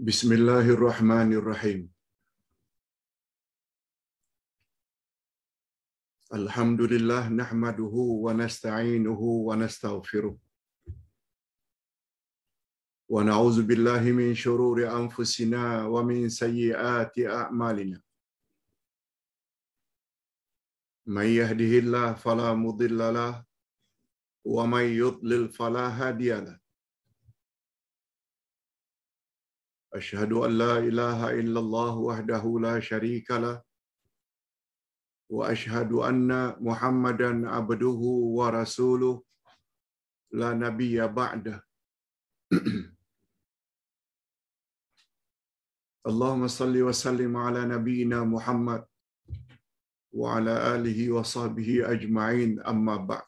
Bismillahirrahmanirrahim. Alhamdulillah nahmaduhu wa nasta'inuhu wa nastaghfiruh. Wa na'udzu billahi min shururi anfusina wa min sayyiati a'malina. May yahdihillahu fala mudilla lahu wa may yudlil fala hadiya lahu. Asyhadu an la ilaha illallah wahdahu la syarika lah wa asyhadu anna Muhammadan abduhu wa rasuluh la nabiyya ba'dah. Allahumma salli wa sallim ala nabiyyina Muhammad wa ala alihi wa sahbihi ajma'in, amma ba'd.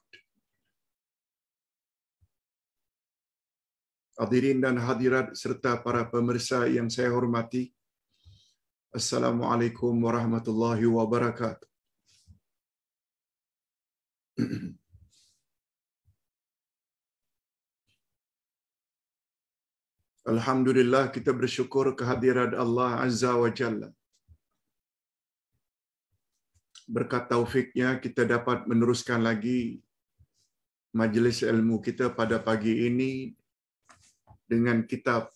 Hadirin dan hadirat serta para pemirsa yang saya hormati, Assalamualaikum warahmatullahi wabarakatuh. Alhamdulillah, kita bersyukur kehadirat Allah Azza wa Jalla. Berkat taufiknya kita dapat meneruskan lagi majlis ilmu kita pada pagi ini dengan kitab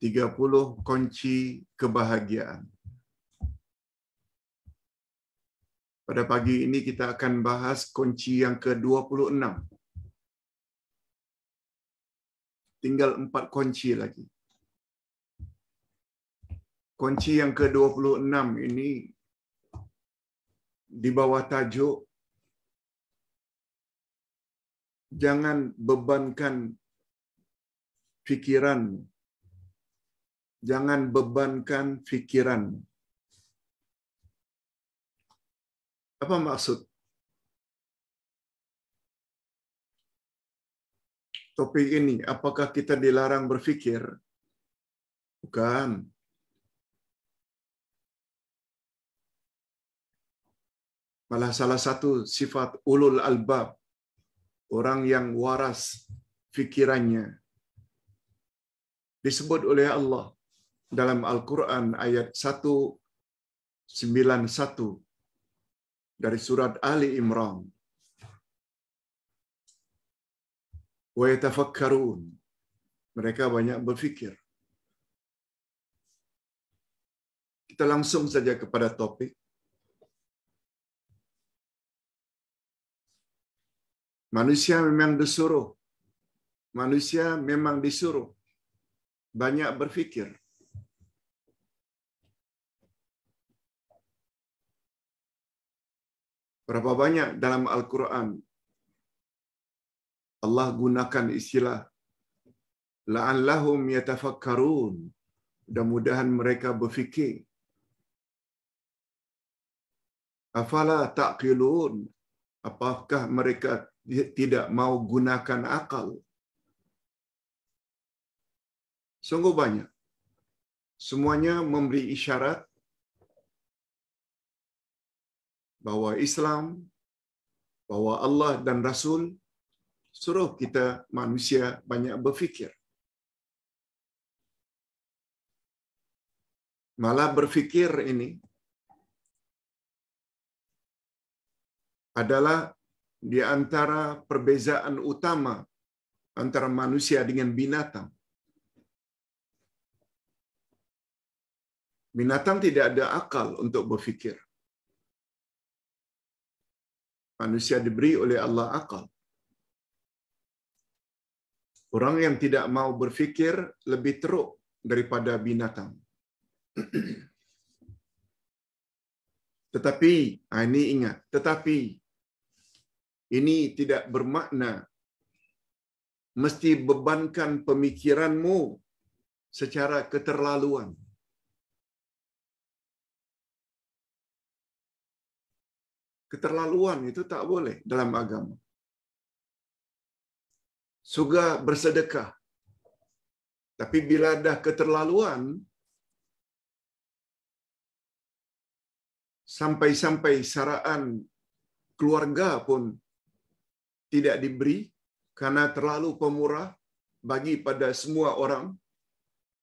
30 kunci kebahagiaan. Pada pagi ini kita akan bahas kunci yang ke-26. Tinggal 4 kunci lagi. Kunci yang ke-26 ini di bawah tajuk jangan bebankan fikiran. Jangan bebankan fikiran. Apa maksud? Topik ini, apakah kita dilarang berfikir? Bukan. Malah salah satu sifat ulul albab, orang yang waras fikirannya, disebut oleh Allah dalam Al-Quran ayat 191 dari surat Ali Imran. Wa yatafakkarun. Mereka banyak berfikir. Kita langsung saja kepada topik. Manusia memang disuruh. Manusia memang disuruh banyak berfikir. Berapa banyak dalam Al-Quran Allah gunakan istilah la'allahum yatafakkarun. Mudah-mudahan mereka berfikir. Afala ta'qilun. Apakah mereka tidak mau gunakan akal? Sungguh banyak. Semuanya memberi isyarat bahwa Islam, bahwa Allah dan Rasul suruh kita manusia banyak berfikir. Malah berfikir ini adalah di antara perbezaan utama antara manusia dengan binatang. Binatang tidak ada akal untuk berfikir. Manusia diberi oleh Allah akal. Orang yang tidak mau berfikir lebih teruk daripada binatang. Tetapi, ini ingat, tetapi ini tidak bermakna mesti bebankan pemikiranmu secara keterlaluan. Keterlaluan itu tak boleh dalam agama. Suka bersedekah. Tapi bila dah keterlaluan, sampai-sampai saraan keluarga pun tidak diberi karena terlalu pemurah bagi pada semua orang,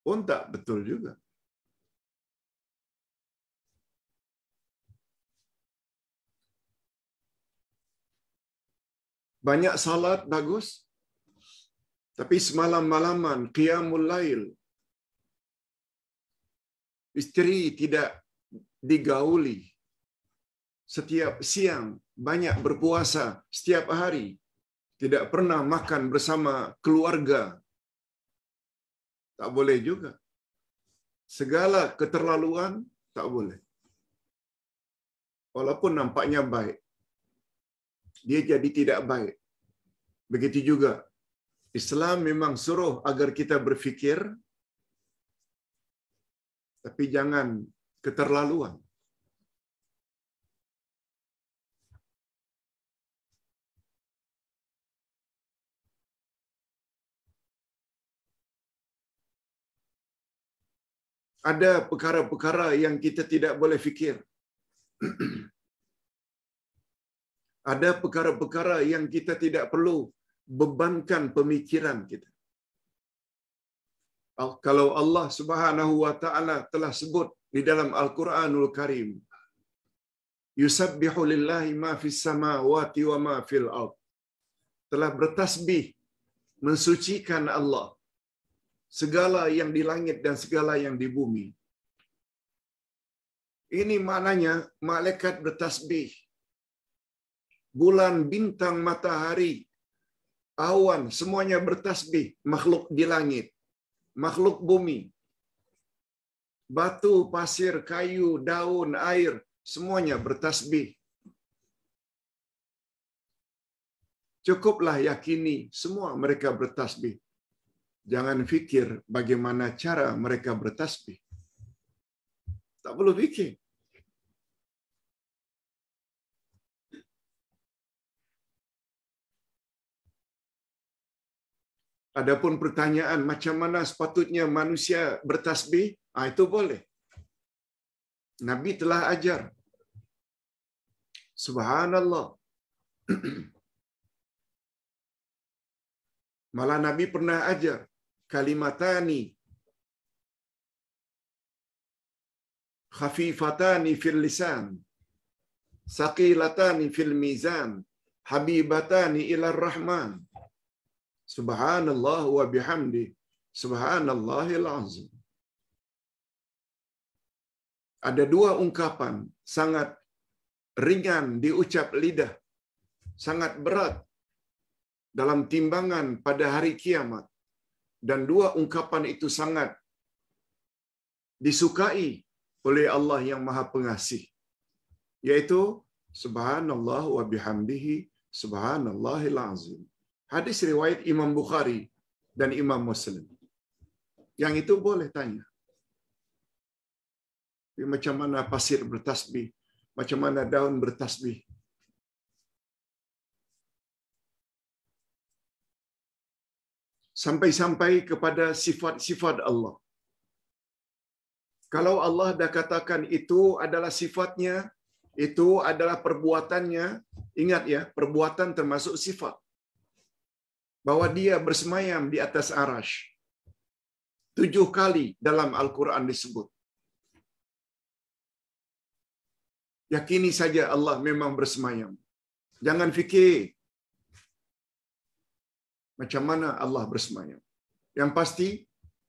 pun tak betul juga. Banyak salat bagus, tapi semalam-malaman qiyamul lail, isteri tidak digauli. Setiap siang banyak berpuasa setiap hari, tidak pernah makan bersama keluarga. Tak boleh juga. Segala keterlaluan tak boleh. Walaupun nampaknya baik, dia jadi tidak baik. Begitu juga Islam memang suruh agar kita berfikir, tapi jangan keterlaluan. Ada perkara-perkara yang kita tidak boleh fikir. Ada perkara-perkara yang kita tidak perlu bebankan pemikiran kita. Kalau Allah Subhanahu wa taala telah sebut di dalam Al-Qur'anul Karim, yusabbihu lillahi ma fis samawati wa ma fil ard. Telah bertasbih mensucikan Allah segala yang di langit dan segala yang di bumi. Ini maknanya malaikat bertasbih. Bulan, bintang, matahari, awan, semuanya bertasbih. Makhluk di langit, makhluk bumi, batu, pasir, kayu, daun, air, semuanya bertasbih. Cukuplah yakini semua mereka bertasbih. Jangan fikir bagaimana cara mereka bertasbih. Tak perlu fikir. Adapun pertanyaan macam mana sepatutnya manusia bertasbih, itu boleh. Nabi telah ajar. Subhanallah. Malah Nabi pernah ajar kalimatani khafifatani fil lisan, saqilatani fil mizan, habibatani ila rahman. Subhanallah wa bihamdi, subhanallahil azim. Ada dua ungkapan sangat ringan diucap lidah, sangat berat dalam timbangan pada hari kiamat. Dan dua ungkapan itu sangat disukai oleh Allah yang Maha Pengasih, yaitu subhanallah wa bihamdihi, subhanallahil azim. Hadis riwayat Imam Bukhari dan Imam Muslim. Yang itu boleh tanya. Macam mana pasir bertasbih? Macam mana daun bertasbih? Sampai-sampai kepada sifat-sifat Allah. Kalau Allah dah katakan itu adalah sifatnya, itu adalah perbuatannya, ingat ya, perbuatan termasuk sifat. Bahwa dia bersemayam di atas arasy. 7 kali dalam Al-Quran disebut. Yakini saja Allah memang bersemayam. Jangan fikir macam mana Allah bersemayam. Yang pasti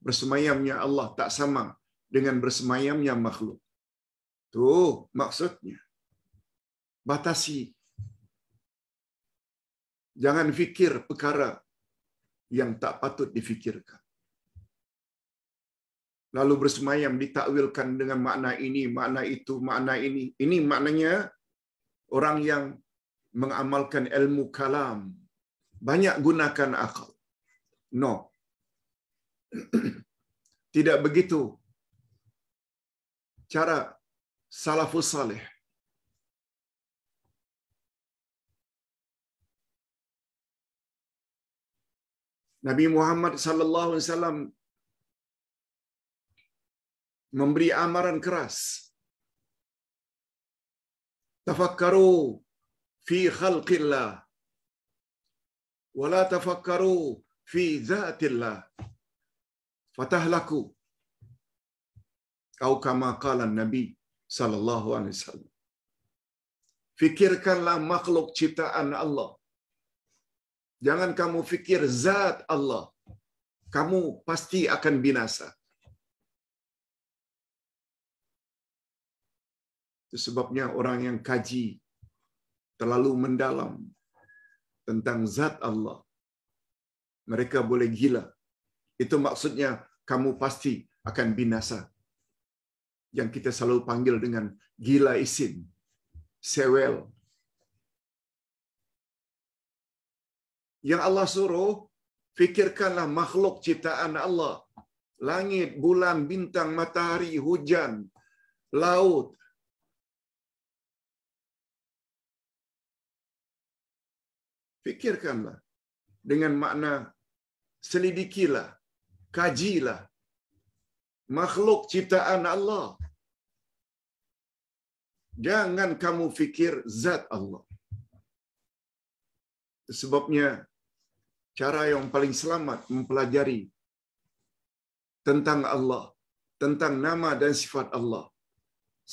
bersemayamnya Allah tak sama dengan bersemayamnya makhluk. Tu maksudnya. Batasi. Jangan fikir perkara yang tak patut difikirkan. Lalu bersemayam ditakwilkan dengan makna ini, makna itu, makna ini. Ini maknanya orang yang mengamalkan ilmu kalam. Banyak gunakan akal. No. Tidak begitu cara salafus salih. Nabi Muhammad sallallahu alaihi wasallam memberi amaran keras. Tafakkaru fi khalqillah wa la tafakkaru fi zatillah fatahlaku. Kau kama qala Nabi sallallahu alaihi wasallam. Fikirkanlah makhluk ciptaan Allah. Jangan kamu fikir zat Allah. Kamu pasti akan binasa. Itu sebabnya orang yang kaji terlalu mendalam tentang zat Allah, mereka boleh gila. Itu maksudnya kamu pasti akan binasa. Yang kita selalu panggil dengan gila isim, sewel. Yang Allah suruh, fikirkanlah makhluk ciptaan Allah. Langit, bulan, bintang, matahari, hujan, laut. Fikirkanlah dengan makna selidikilah, kajilah makhluk ciptaan Allah. Jangan kamu fikir zat Allah. Sebabnya cara yang paling selamat mempelajari tentang Allah, tentang nama dan sifat Allah.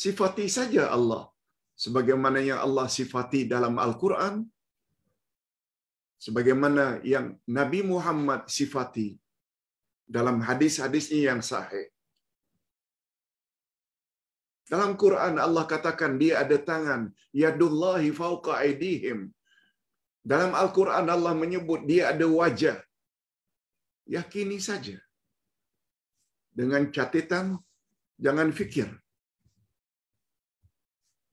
Sifati saja Allah sebagaimana yang Allah sifati dalam Al-Quran, sebagaimana yang Nabi Muhammad sifati dalam hadis-hadisnya yang sahih. Dalam Quran Allah katakan dia ada tangan, yadullahi fauqa aydihim. Dalam Al-Quran Allah menyebut dia ada wajah. Yakini saja. Dengan catatan, jangan fikir.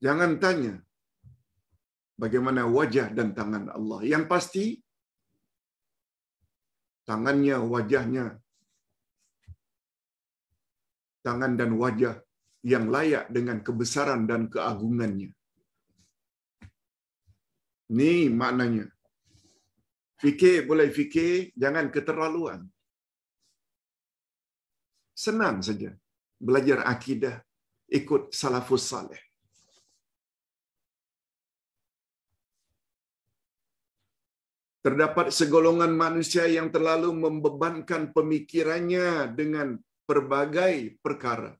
Jangan tanya bagaimana wajah dan tangan Allah. Yang pasti, tangannya, wajahnya, tangan dan wajah yang layak dengan kebesaran dan keagungannya. Ini maknanya. Fikir boleh fikir, jangan keterlaluan. Senang saja belajar akidah, ikut salafus saleh. Terdapat segolongan manusia yang terlalu membebankan pemikirannya dengan berbagai perkara.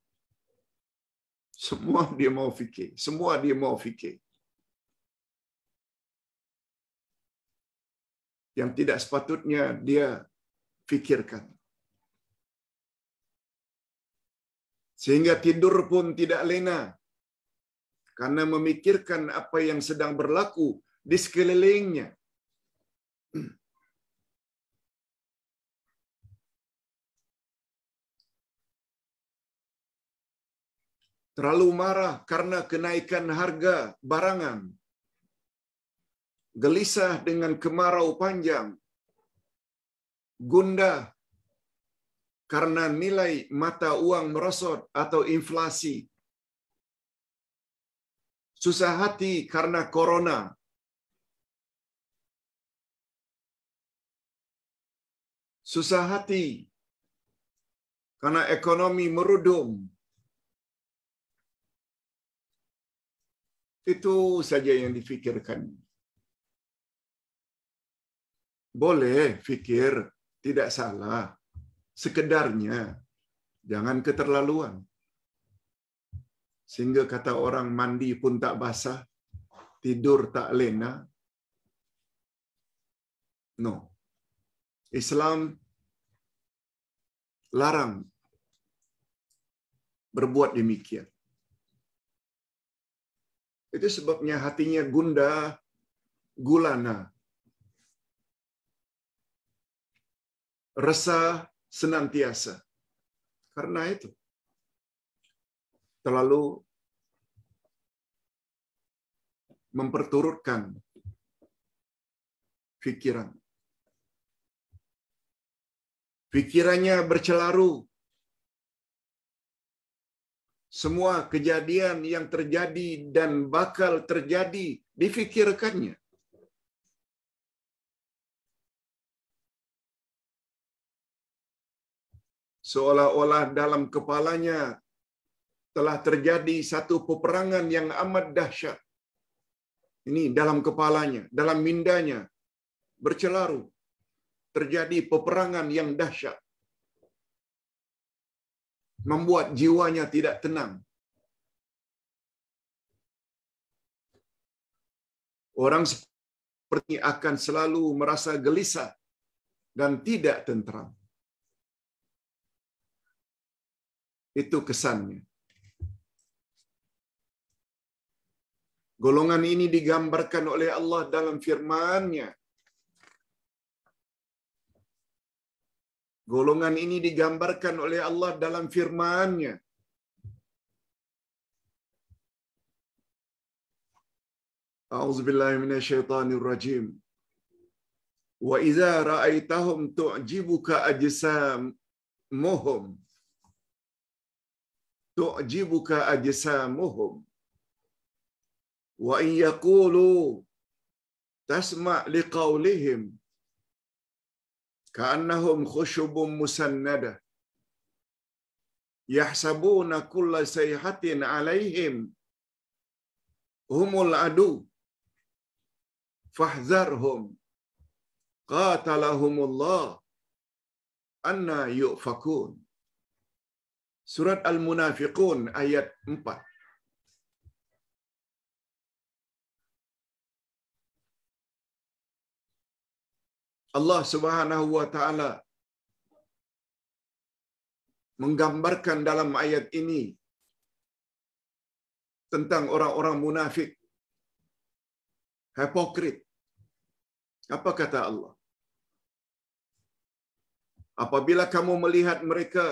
Semua dia mau fikir, semua dia mau fikir. Yang tidak sepatutnya dia fikirkan. Sehingga tidur pun tidak lena karena memikirkan apa yang sedang berlaku di sekelilingnya. Terlalu marah karena kenaikan harga barangan. Gelisah dengan kemarau panjang. Gundah karena nilai mata uang merosot atau inflasi. Susah hati karena corona. Susah hati karena ekonomi merudum. Itu saja yang difikirkan. Boleh fikir, tidak salah. Sekedarnya, jangan keterlaluan. Sehingga kata orang mandi pun tak basah, tidur tak lena. No. Islam larang berbuat demikian. Itu sebabnya hatinya gundah, gulana. Resah senantiasa. Karena itu terlalu memperturutkan fikiran. Pikirannya bercelaru. Semua kejadian yang terjadi dan bakal terjadi difikirkannya. Seolah-olah dalam kepalanya telah terjadi satu peperangan yang amat dahsyat. Ini dalam kepalanya, dalam mindanya bercelaru. Terjadi peperangan yang dahsyat. membuat jiwanya tidak tenang. Orang seperti ini akan selalu merasa gelisah dan tidak tentram. Itu kesannya. Golongan ini digambarkan oleh Allah dalam firman-Nya. Golongan ini digambarkan oleh Allah dalam firman-Nya. A'udzubillahi minasyaitonir rajim. Wa idza ra'aitahum tu'jibuka ajsamuhum. Tu'jibuka ajsamuhum. Wa in yaqulu tasma' liqaulihim ka'annahum khushubun musannadah yahsabuna kulla sayhatin 'alaihim humul adu fahzarhum qatalahumullah anna yu'fakun. Surat Al-Munafiqun ayat 4. Allah Subhanahu wa taala menggambarkan dalam ayat ini tentang orang-orang munafik, hipokrit. Apa kata Allah? Apabila kamu melihat mereka,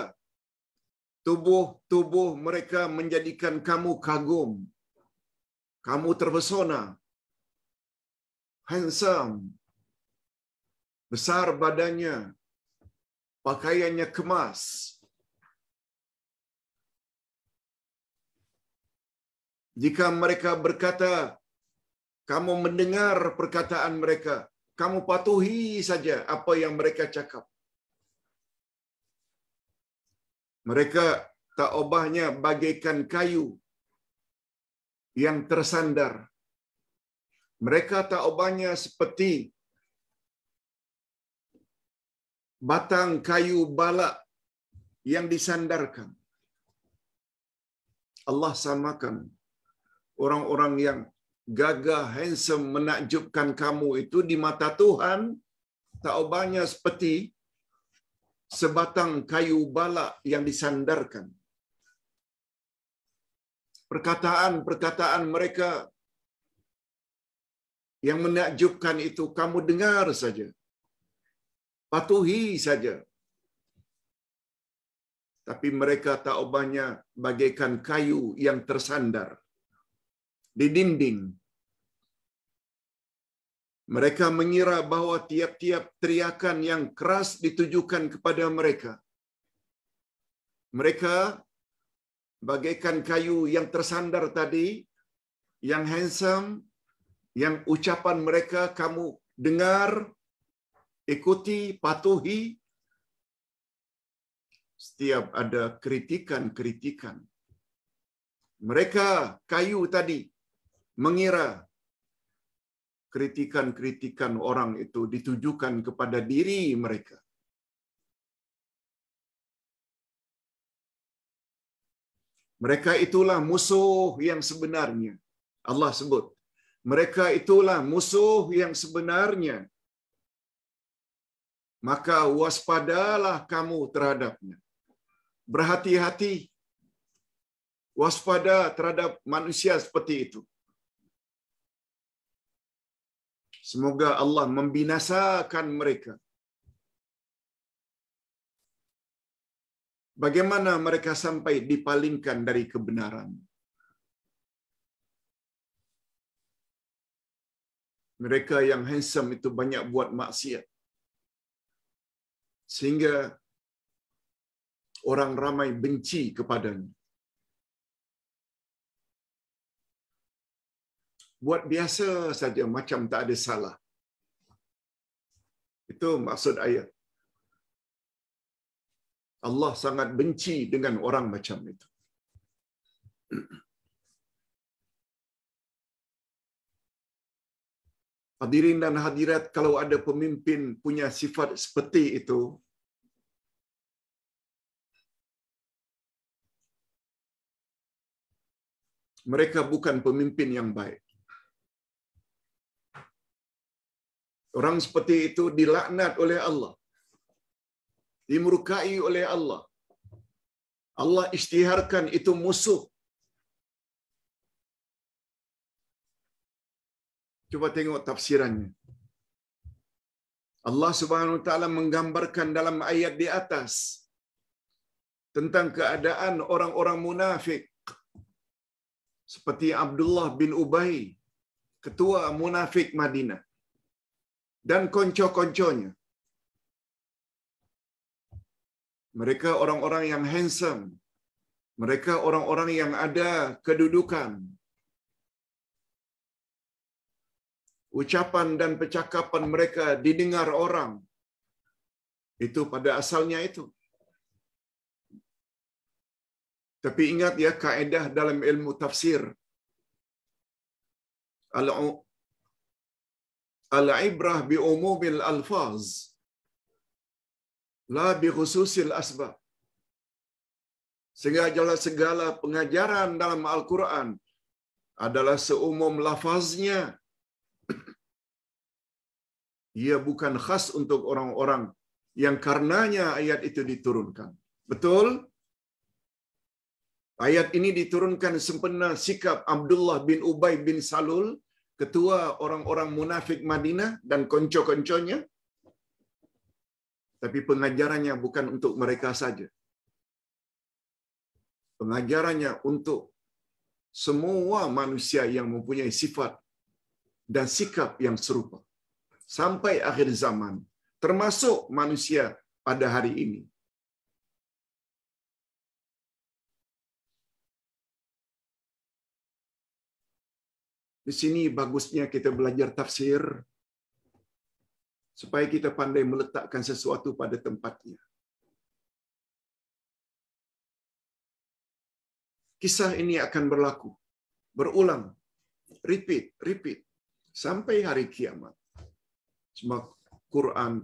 tubuh mereka menjadikan kamu kagum, kamu terpesona, handsome, besar badannya, pakaiannya kemas. Jika mereka berkata, kamu mendengar perkataan mereka, kamu patuhi saja apa yang mereka cakap. Mereka tak ubahnya bagaikan kayu yang tersandar. Mereka tak ubahnya seperti batang kayu balak yang disandarkan. Allah samakan orang-orang yang gagah, handsome, menakjubkan kamu itu di mata Tuhan tak ubahnya seperti sebatang kayu balak yang disandarkan. Perkataan-perkataan mereka yang menakjubkan itu kamu dengar saja, patuhi saja. Tapi mereka tak ubahnya bagaikan kayu yang tersandar di dinding. Mereka mengira bahawa tiap-tiap teriakan yang keras ditujukan kepada mereka. Mereka bagaikan kayu yang tersandar tadi, yang handsome, yang ucapan mereka kamu dengar, ikuti, patuhi. Setiap ada kritikan-kritikan. Mereka kayu tadi mengira kritikan-kritikan orang itu ditujukan kepada diri mereka. Mereka itulah musuh yang sebenarnya. Allah sebut, mereka itulah musuh yang sebenarnya. Maka waspadalah kamu terhadapnya. Berhati-hati. Waspada terhadap manusia seperti itu. Semoga Allah membinasakan mereka. Bagaimana mereka sampai dipalingkan dari kebenaran? Mereka yang handsome itu banyak buat maksiat. Sehingga orang ramai benci kepadanya. Buat biasa saja macam tak ada salah. Itu maksud ayat. Allah sangat benci dengan orang macam itu. Hadirin dan hadirat, kalau ada pemimpin punya sifat seperti itu, Mereka bukan pemimpin yang baik. Orang seperti itu dilaknat oleh Allah, dimurkai oleh Allah. Allah isytiharkan itu musuh. Coba tengok tafsirannya. Allah Subhanahu wa taala menggambarkan dalam ayat di atas tentang keadaan orang-orang munafik seperti Abdullah bin Ubay, ketua munafik Madinah, dan konco-konconya. Mereka orang-orang yang handsome. Mereka orang-orang yang ada kedudukan. Ucapan dan percakapan mereka didengar orang. Itu pada asalnya itu. Tapi ingat ya, kaedah dalam ilmu tafsir. Al-ibrah bi umumil alfaz, la bi khususil asbab. Sehingga segala pengajaran dalam Al-Quran adalah seumum lafaznya. Ia bukan khas untuk orang-orang yang karenanya ayat itu diturunkan. Betul? Ayat ini diturunkan sempena sikap Abdullah bin Ubay bin Salul, ketua orang-orang munafik Madinah dan konco-konconya. Tapi pengajarannya bukan untuk mereka saja. Pengajarannya untuk semua manusia yang mempunyai sifat dan sikap yang serupa. Sampai akhir zaman. Termasuk manusia pada hari ini. Di sini bagusnya kita belajar tafsir supaya kita pandai meletakkan sesuatu pada tempatnya. Kisah ini akan berlaku, berulang, repeat sampai hari kiamat. Sebab Quran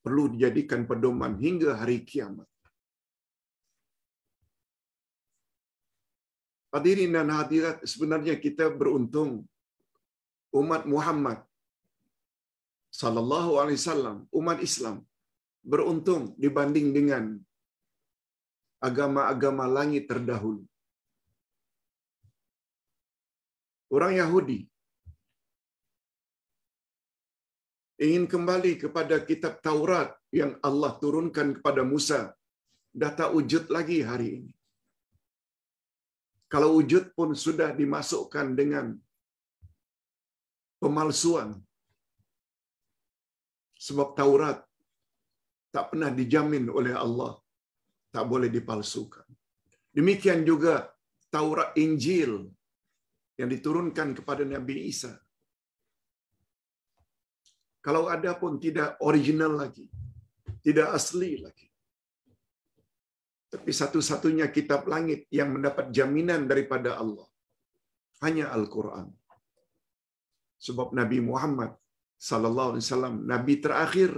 perlu dijadikan pedoman hingga hari kiamat. Hadirin dan hadirat, sebenarnya kita beruntung umat Muhammad sallallahu alaihi wasallam, umat Islam beruntung dibanding dengan agama-agama langit terdahulu. Orang Yahudi ingin kembali kepada kitab Taurat yang Allah turunkan kepada Musa. Dah tak wujud lagi hari ini. Kalau wujud pun sudah dimasukkan dengan pemalsuan. Sebab Taurat tak pernah dijamin oleh Allah, tak boleh dipalsukan. Demikian juga Taurat Injil yang diturunkan kepada Nabi Isa. Kalau ada pun tidak original lagi, tidak asli lagi. Tapi satu-satunya kitab langit yang mendapat jaminan daripada Allah hanya Al-Quran. Sebab Nabi Muhammad sallallahu alaihi wasallam nabi terakhir.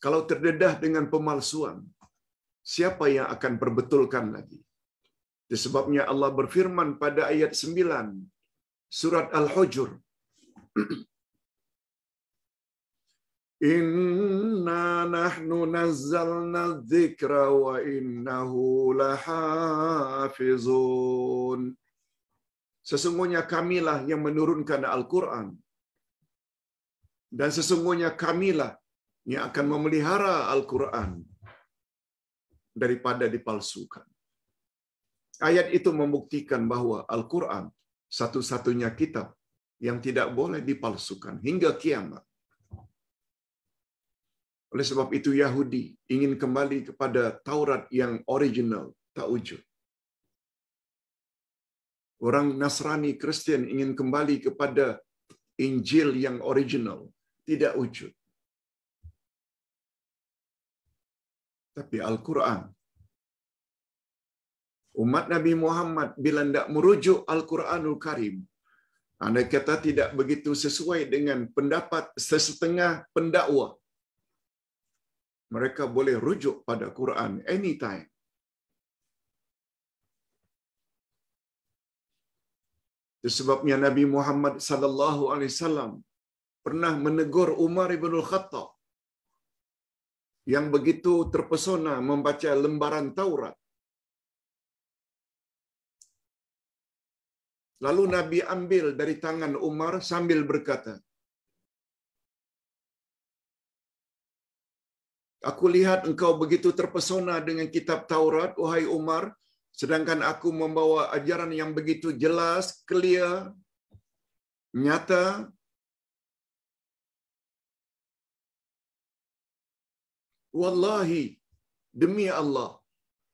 Kalau terdedah dengan pemalsuan, siapa yang akan perbetulkan lagi? Sebabnya Allah berfirman pada ayat 9 surat Al-Hujur. Inna nahnu nazzalna dzikra wa innahu lahafizun. Sesungguhnya kamilah yang menurunkan Al-Quran. Dan sesungguhnya kamilah yang akan memelihara Al-Quran daripada dipalsukan. Ayat itu membuktikan bahawa Al-Quran satu-satunya kitab yang tidak boleh dipalsukan hingga kiamat. Oleh sebab itu Yahudi ingin kembali kepada Taurat yang original, tak wujud. Orang Nasrani Kristian ingin kembali kepada Injil yang original, tidak wujud. Tapi Al-Quran, umat Nabi Muhammad bila tidak merujuk Al-Quranul Karim, andai kata tidak begitu sesuai dengan pendapat sesetengah pendakwa, Mereka boleh rujuk pada Quran anytime. Itu sebabnya Nabi Muhammad sallallahu alaihi wasallam pernah menegur Umar bin Khattab yang begitu terpesona membaca lembaran Taurat. Lalu Nabi ambil dari tangan Umar sambil berkata, "Aku lihat engkau begitu terpesona dengan kitab Taurat, wahai Umar, sedangkan aku membawa ajaran yang begitu jelas, clear, nyata. Wallahi, demi Allah,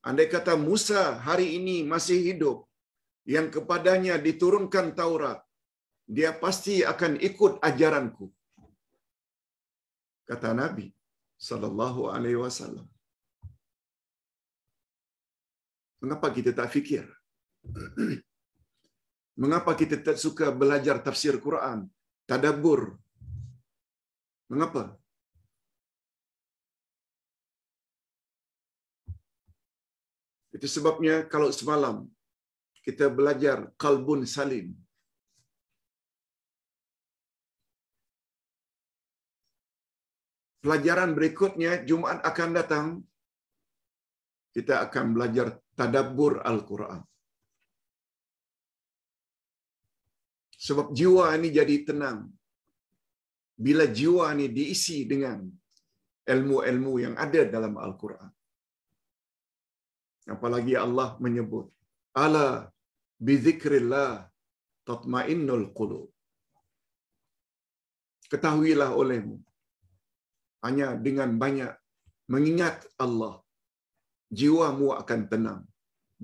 andai kata Musa hari ini masih hidup, yang kepadanya diturunkan Taurat, dia pasti akan ikut ajaranku." Kata Nabi sallallahu alaihi wasallam. Mengapa kita tak fikir? Mengapa kita tak suka belajar tafsir Quran, tadabbur? Mengapa? Itu sebabnya kalau semalam kita belajar qalbun salim, pelajaran berikutnya Jumaat akan datang kita akan belajar tadabbur Al-Quran. Sebab jiwa ini jadi tenang bila jiwa ini diisi dengan ilmu-ilmu yang ada dalam Al-Quran. Apalagi Allah menyebut, "Ala bizikrillah tatmainnul qulub." Ketahuilah olehmu, hanya dengan banyak mengingat Allah, jiwamu akan tenang,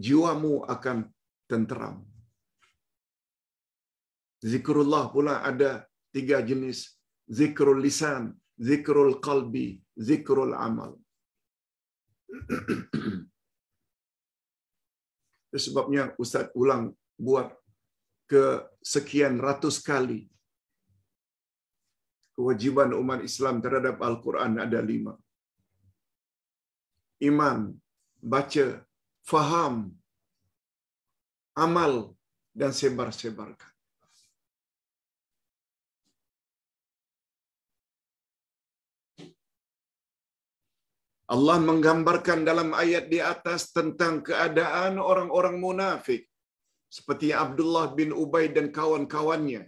jiwamu akan tenteram. Zikrullah pula ada 3 jenis, zikrul lisan, zikrul qalbi, zikrul amal. Itu sebabnya Ustaz ulang buat ke sekian ratus kali. Kewajiban umat Islam terhadap Al-Quran ada 5. Iman, baca, faham, amal, dan sebar-sebarkan. Allah menggambarkan dalam ayat di atas tentang keadaan orang-orang munafik seperti Abdullah bin Ubay dan kawan-kawannya.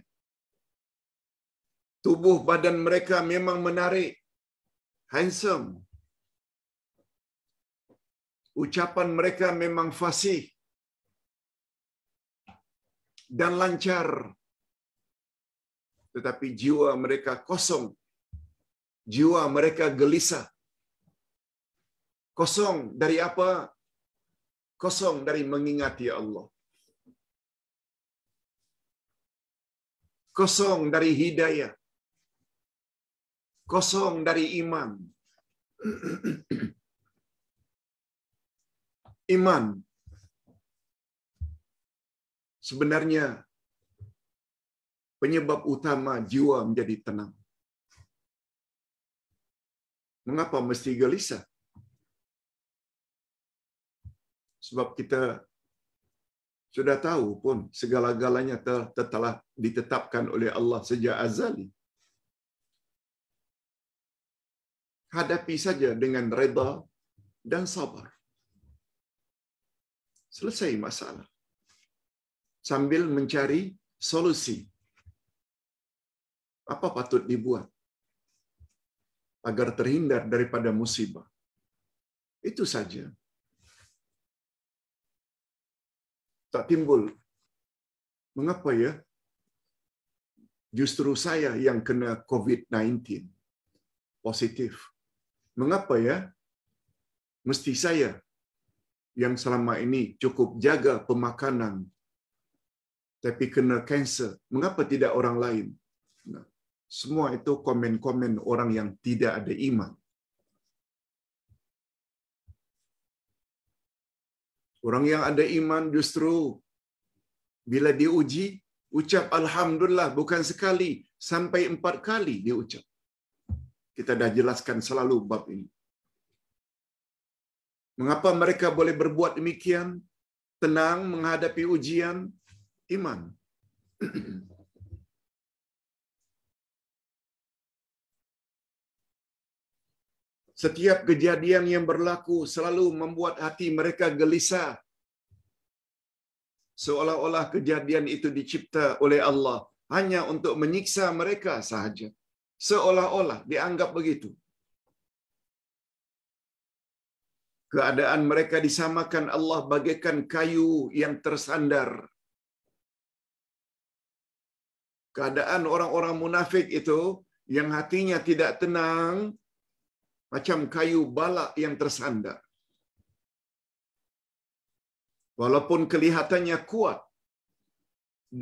Tubuh badan mereka memang menarik, handsome. Ucapan mereka memang fasih dan lancar. Tetapi jiwa mereka kosong. Jiwa mereka gelisah. Kosong dari apa? Kosong dari mengingati Allah. Kosong dari hidayah. Kosong dari iman. Iman sebenarnya penyebab utama jiwa menjadi tenang. Mengapa mesti gelisah? Sebab kita sudah tahu pun segala-galanya telah ditetapkan oleh Allah sejak azali. Hadapi saja dengan redha dan sabar. Selesai masalah. Sambil mencari solusi. Apa patut dibuat agar terhindar daripada musibah? Itu saja. Tak timbul, mengapa ya justru saya yang kena COVID-19 positif? Mengapa ya mesti saya yang selama ini cukup jaga pemakanan tapi kena kanser? Mengapa tidak orang lain? Nah, semua itu komen-komen orang yang tidak ada iman. Orang yang ada iman justru bila diuji, ucap Alhamdulillah bukan sekali, sampai 4 kali dia ucap. Kita dah jelaskan selalu bab ini. Mengapa mereka boleh berbuat demikian? Tenang menghadapi ujian iman. Setiap kejadian yang berlaku selalu membuat hati mereka gelisah. Seolah-olah kejadian itu dicipta oleh Allah hanya untuk menyiksa mereka sahaja. Seolah-olah dianggap begitu. Keadaan mereka disamakan Allah bagaikan kayu yang tersandar. Keadaan orang-orang munafik itu yang hatinya tidak tenang macam kayu balak yang tersandar. Walaupun kelihatannya kuat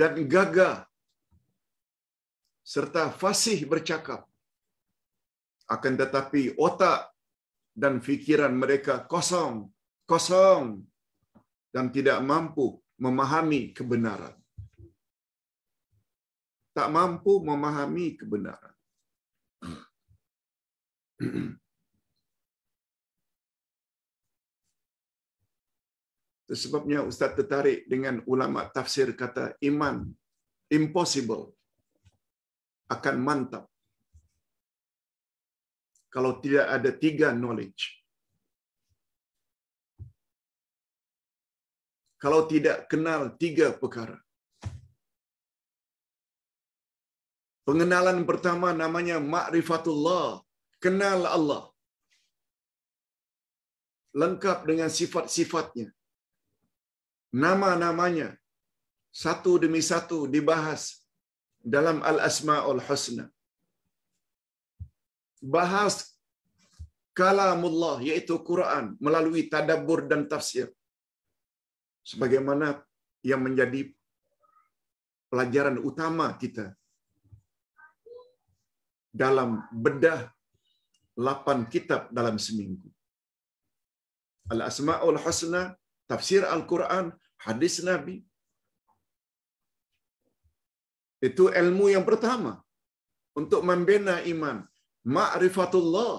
dan gagah serta fasih bercakap, akan tetapi otak dan fikiran mereka kosong dan tidak mampu memahami kebenaran. Tak mampu memahami kebenaran. Itu sebabnya Ustaz tertarik dengan ulama tafsir kata iman impossible akan mantap kalau tidak ada 3 knowledge. Kalau tidak kenal 3 perkara. Pengenalan pertama namanya ma'rifatullah, kenal Allah. Lengkap dengan sifat-sifatnya. Nama-namanya satu demi satu dibahas dalam Al-Asma'ul Husna. Bahas kalamullah iaitu Quran melalui tadabbur dan tafsir. Sebagaimana yang menjadi pelajaran utama kita dalam bedah 8 kitab dalam seminggu. Al-Asma'ul Husna, tafsir Al-Quran, hadis Nabi. Itu ilmu yang pertama untuk membina iman. Ma'rifatullah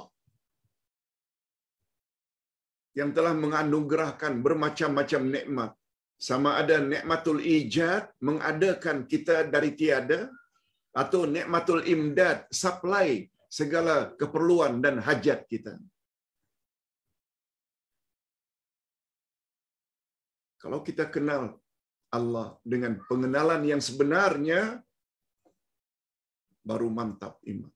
yang telah menganugerahkan bermacam-macam nikmat. Sama ada nikmatul ijad, mengadakan kita dari tiada, atau nikmatul imdad, supply segala keperluan dan hajat kita. Kalau kita kenal Allah dengan pengenalan yang sebenarnya, baru mantap iman.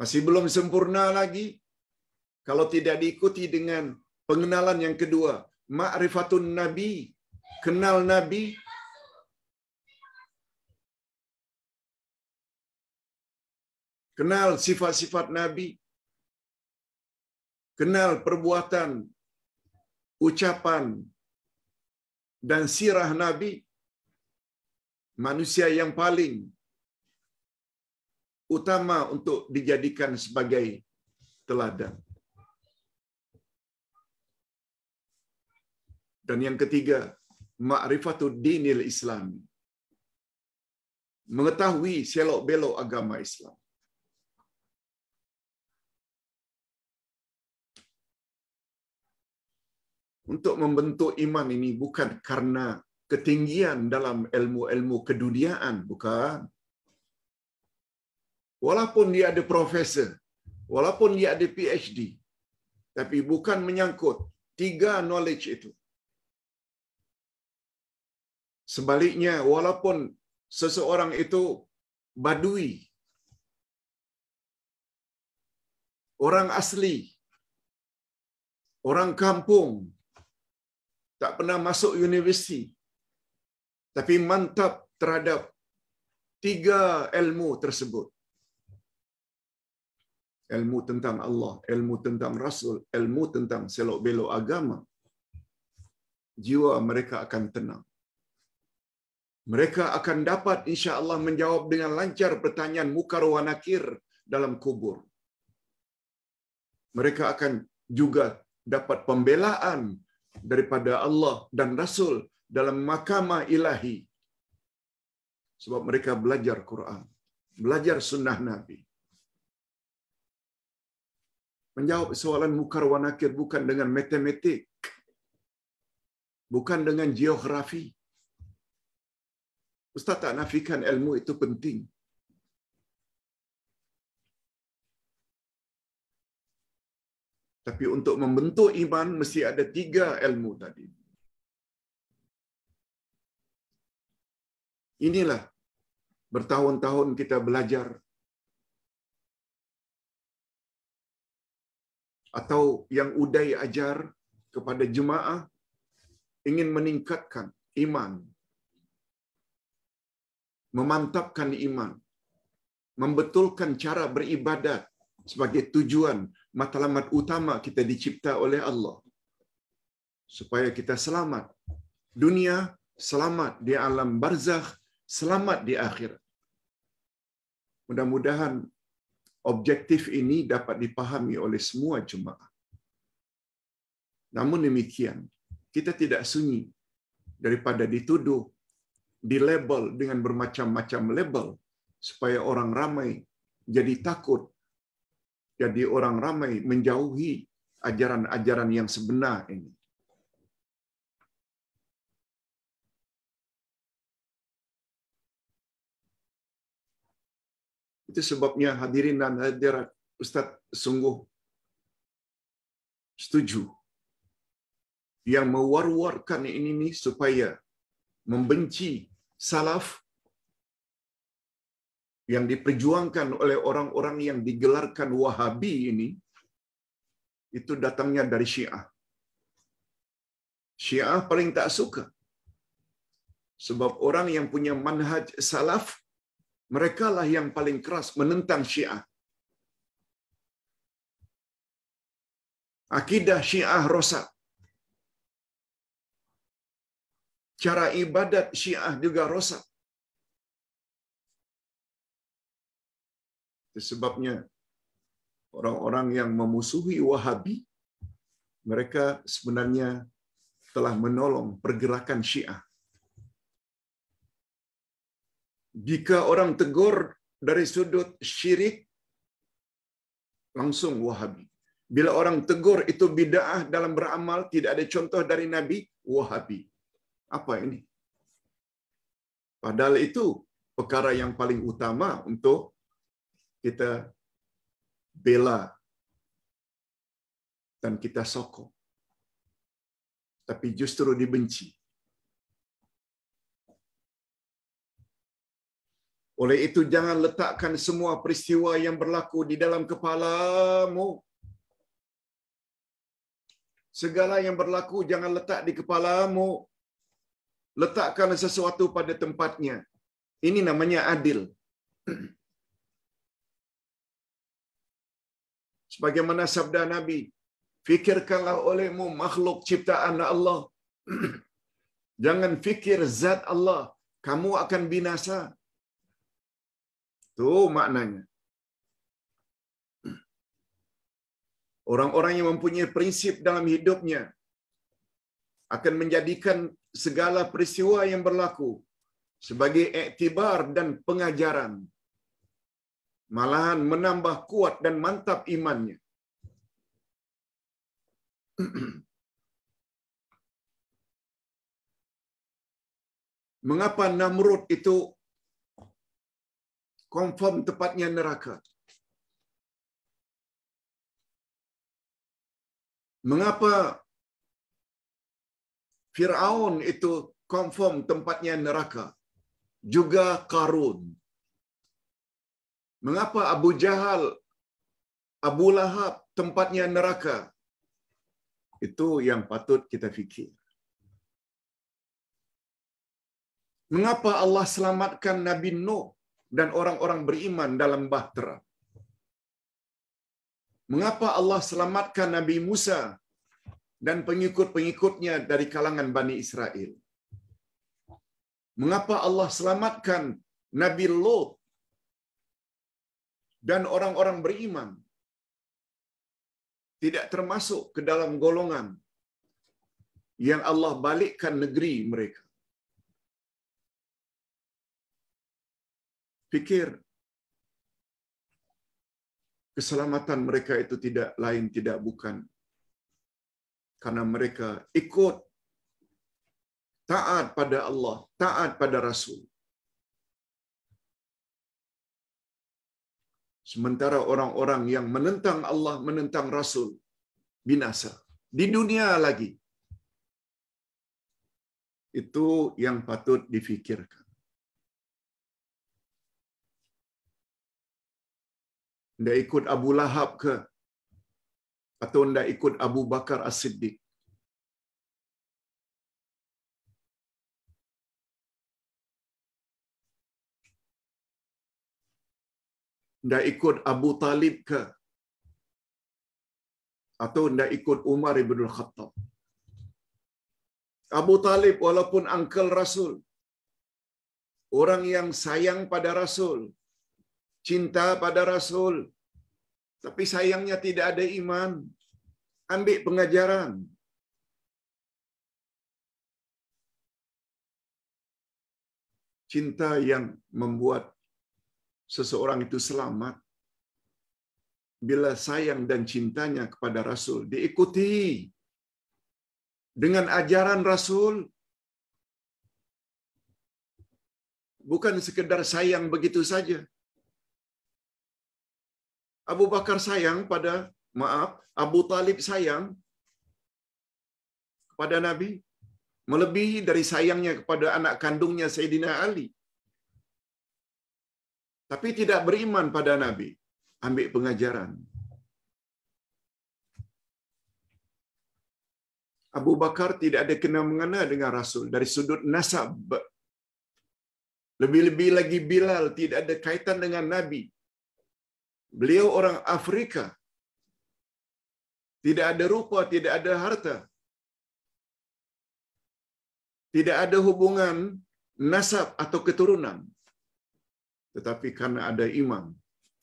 Masih belum sempurna lagi kalau tidak diikuti dengan pengenalan yang kedua, ma'rifatun Nabi, kenal Nabi. Kenal sifat-sifat Nabi, kenal perbuatan, ucapan, dan sirah Nabi, manusia yang paling utama untuk dijadikan sebagai teladan. Dan yang ketiga, ma'rifatud dinil Islami, mengetahui selok-belok agama Islam. Untuk membentuk iman ini bukan karena ketinggian dalam ilmu-ilmu keduniaan, bukan. Walaupun dia ada profesor, walaupun dia ada PhD, tapi bukan menyangkut 3 knowledge itu. Sebaliknya, walaupun seseorang itu badui, orang asli, orang kampung, tak pernah masuk universiti, tapi mantap terhadap 3 ilmu tersebut. Ilmu tentang Allah, ilmu tentang Rasul, ilmu tentang selok-belok agama. Jiwa mereka akan tenang. Mereka akan dapat insya-Allah menjawab dengan lancar pertanyaan mukar wa nakir dalam kubur. Mereka akan juga dapat pembelaan daripada Allah dan Rasul dalam mahkamah ilahi. Sebab mereka belajar Quran, belajar sunnah Nabi. Menjawab soalan mungkar wa nakir bukan dengan matematik, bukan dengan geografi. Ustaz tak nafikan ilmu itu penting. Tapi untuk membentuk iman mesti ada 3 ilmu tadi. Inilah bertahun-tahun kita belajar atau yang Uday ajar kepada jemaah ingin meningkatkan iman, memantapkan iman, membetulkan cara beribadat sebagai tujuan matlamat utama kita dicipta oleh Allah. Supaya kita selamat dunia, selamat di alam barzakh, selamat di akhirat. Mudah-mudahan objektif ini dapat dipahami oleh semua jemaah. Namun demikian, kita tidak sunyi daripada dituduh, dilabel dengan bermacam-macam label supaya orang ramai jadi takut, jadi orang ramai menjauhi ajaran-ajaran yang sebenar ini. Itu sebabnya hadirin dan hadirat, Ustaz sungguh setuju yang mewar-warkan ini supaya membenci salaf yang diperjuangkan oleh orang-orang yang digelarkan Wahabi ini, itu datangnya dari Syiah. Syiah paling tak suka. Sebab orang yang punya manhaj salaf, mereka lah yang paling keras menentang Syiah. Akidah Syiah rosak. Cara ibadat Syiah juga rosak. Itu sebabnya orang-orang yang memusuhi Wahabi, mereka sebenarnya telah menolong pergerakan Syiah. Jika orang tegur dari sudut syirik, langsung Wahabi. Bila orang tegur itu bid'ah dalam beramal, tidak ada contoh dari Nabi, Wahabi. Apa ini? Padahal itu perkara yang paling utama untuk kita bela dan kita sokong. Tapi justru dibenci. Oleh itu jangan letakkan semua peristiwa yang berlaku di dalam kepalamu. Segala yang berlaku jangan letak di kepalamu. Letakkan sesuatu pada tempatnya. Ini namanya adil. Sebagaimana sabda Nabi, fikirkanlah olehmu makhluk ciptaan Allah. Jangan fikir zat Allah, kamu akan binasa. Itu maknanya. Orang-orang yang mempunyai prinsip dalam hidupnya akan menjadikan segala peristiwa yang berlaku sebagai iktibar dan pengajaran. Malahan menambah kuat dan mantap imannya. Mengapa Namrud itu confirm tepatnya neraka? Mengapa Fir'aun itu confirm tempatnya neraka? Juga Qarun. Mengapa Abu Jahal, Abu Lahab tempatnya neraka? Itu yang patut kita fikir. Mengapa Allah selamatkan Nabi Nuh dan orang-orang beriman dalam bahtera? Mengapa Allah selamatkan Nabi Musa dan pengikut-pengikutnya dari kalangan Bani Israel? Mengapa Allah selamatkan Nabi Lot dan orang-orang beriman tidak termasuk ke dalam golongan yang Allah balikkan negeri mereka? Fikir. keselamatan mereka itu tidak lain tidak bukan karena mereka ikut taat pada Allah, taat pada Rasul. Sementara orang-orang yang menentang Allah, menentang Rasul, binasa. Di dunia lagi. Itu yang patut difikirkan. Ndak ikut Abu Lahab ke? Atau ndak ikut Abu Bakar As-Siddiq? Ndak ikut Abu Talib ke? Atau ndak ikut Umar ibn Khattab? Abu Talib walaupun uncle Rasul, orang yang sayang pada Rasul, cinta pada Rasul, tapi sayangnya tidak ada iman. Ambil pengajaran. Cinta yang membuat seseorang itu selamat bila sayang dan cintanya kepada Rasul diikuti dengan ajaran Rasul, bukan sekedar sayang begitu saja. Abu Bakar sayang pada, Abu Talib sayang kepada Nabi melebihi dari sayangnya kepada anak kandungnya Sayyidina Ali. Tapi tidak beriman pada Nabi. Ambil pengajaran. Abu Bakar tidak ada kena-mengena dengan Rasul dari sudut nasab. Lebih-lebih lagi Bilal tidak ada kaitan dengan Nabi. Beliau orang Afrika. Tidak ada rupa, tidak ada harta. Tidak ada hubungan nasab atau keturunan. Tetapi karena ada iman.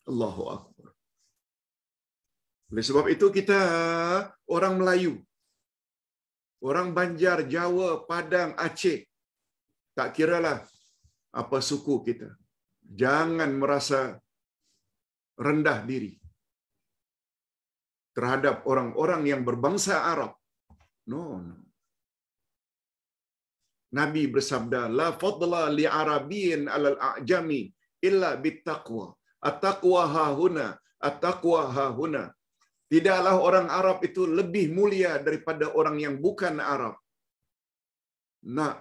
Allahu Akbar. Oleh sebab itu kita orang Melayu, orang Banjar, Jawa, Padang, Aceh, tak kiralah apa suku kita, jangan merasa rendah diri terhadap orang-orang yang berbangsa Arab. No. Nabi bersabda, la fadla li arabiyyin 'alal a'jami illa bittaqwa. At-taqwa hahuna, at-taqwa hahuna. Tidaklah orang Arab itu lebih mulia daripada orang yang bukan Arab. Nah,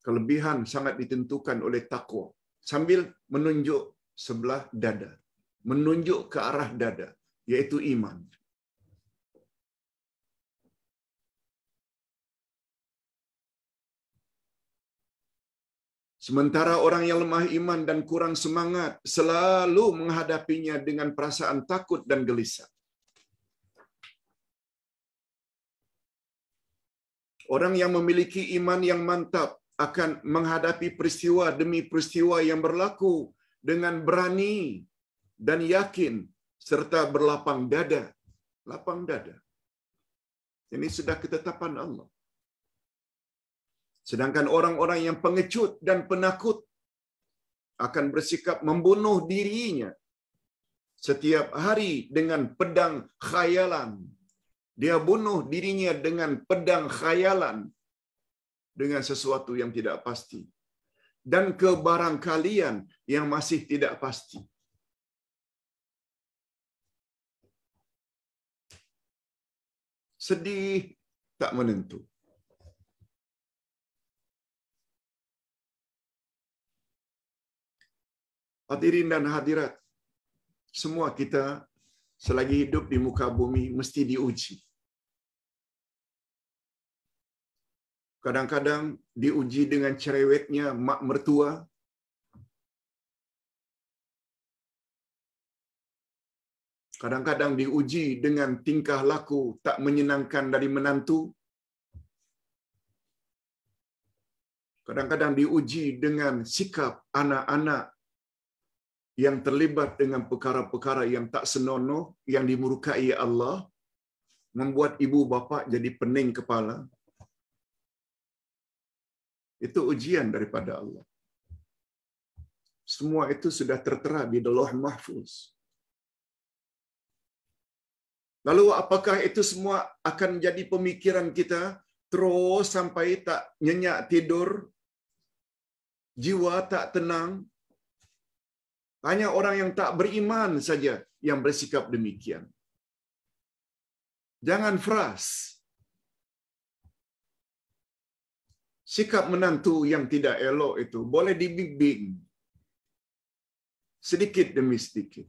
kelebihan sangat ditentukan oleh takwa. Sambil menunjuk sebelah dada. Menunjuk ke arah dada, yaitu iman. Sementara orang yang lemah iman dan kurang semangat selalu menghadapinya dengan perasaan takut dan gelisah. Orang yang memiliki iman yang mantap akan menghadapi peristiwa demi peristiwa yang berlaku dengan berani dan yakin serta berlapang dada. Lapang dada. Ini sudah ketetapan Allah. Sedangkan orang-orang yang pengecut dan penakut akan bersikap membunuh dirinya setiap hari dengan pedang khayalan. Dia bunuh dirinya dengan pedang khayalan, dengan sesuatu yang tidak pasti. Dan kebarangkalian yang masih tidak pasti. Sedih tak menentu. Hadirin dan hadirat, semua kita selagi hidup di muka bumi mesti diuji. Kadang-kadang diuji dengan cerewetnya mak mertua. Kadang-kadang diuji dengan tingkah laku tak menyenangkan dari menantu. Kadang-kadang diuji dengan sikap anak-anak yang terlibat dengan perkara-perkara yang tak senonoh, yang dimurkai Allah, membuat ibu bapa jadi pening kepala. Itu ujian daripada Allah. Semua itu sudah tertera di Lauh Mahfuz. Lalu apakah itu semua akan jadi pemikiran kita terus sampai tak nyenyak tidur, jiwa tak tenang? Hanya orang yang tak beriman saja yang bersikap demikian. Jangan frus. Sikap menantu yang tidak elok itu boleh dibimbing sedikit demi sedikit.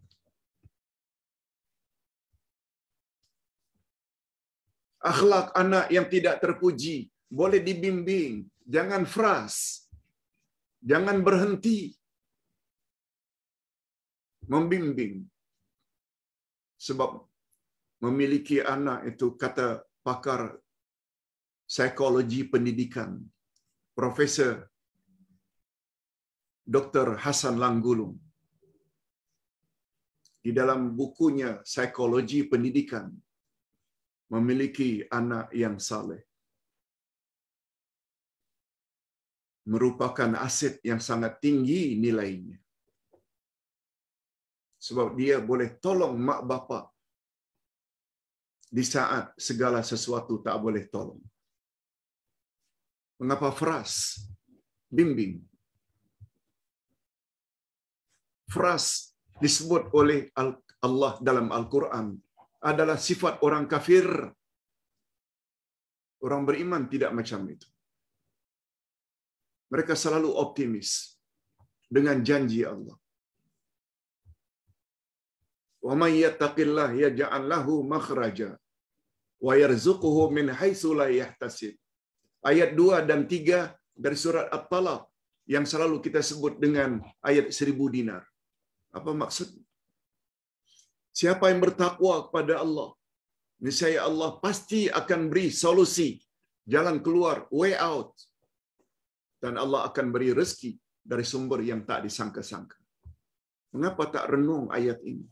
Akhlak anak yang tidak terpuji boleh dibimbing. Jangan frus. Jangan berhenti membimbing. Sebab memiliki anak itu, kata pakar psikologi pendidikan, Profesor Dr. Hasan Langgulung, di dalam bukunya Psikologi Pendidikan, memiliki anak yang saleh merupakan aset yang sangat tinggi nilainya. Sebab dia boleh tolong mak bapak di saat segala sesuatu tak boleh tolong. Mengapa frus? Bimbing. Frus disebut oleh Allah dalam Al-Quran adalah sifat orang kafir. Orang beriman tidak macam itu. Mereka selalu optimis dengan janji Allah. Wa may yattaqillah yaj'al lahu makhraja wa yarzuquhu min haitsu la yahtasib. Ayat 2 dan 3 dari surat At-Talaq yang selalu kita sebut dengan ayat 1000 dinar. Apa maksud? Siapa yang bertakwa kepada Allah, niscaya Allah pasti akan beri solusi, jalan keluar, way out. Dan Allah akan beri rezeki dari sumber yang tak disangka-sangka. Mengapa tak renung ayat ini?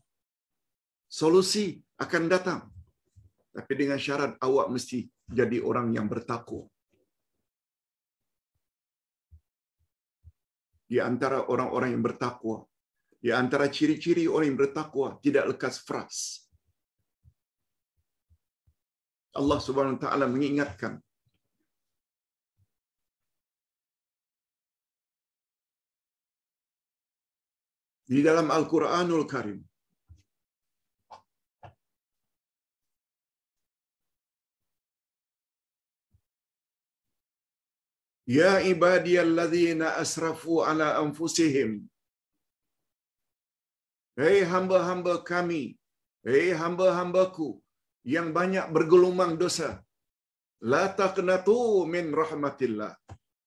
Solusi akan datang. Tapi dengan syarat awak mesti jadi orang yang bertakwa. Di antara orang-orang yang bertakwa, di antara ciri-ciri orang yang bertakwa, tidak lekas frus. Allah Subhanahu wa taala mengingatkan, di dalam Al-Quranul Karim, ya ibadiyalladzina asrafu ala anfusihim. Hei hamba-hamba kami, hei hamba-hambaku yang banyak bergelumang dosa. La taqnatu min rahmatillah.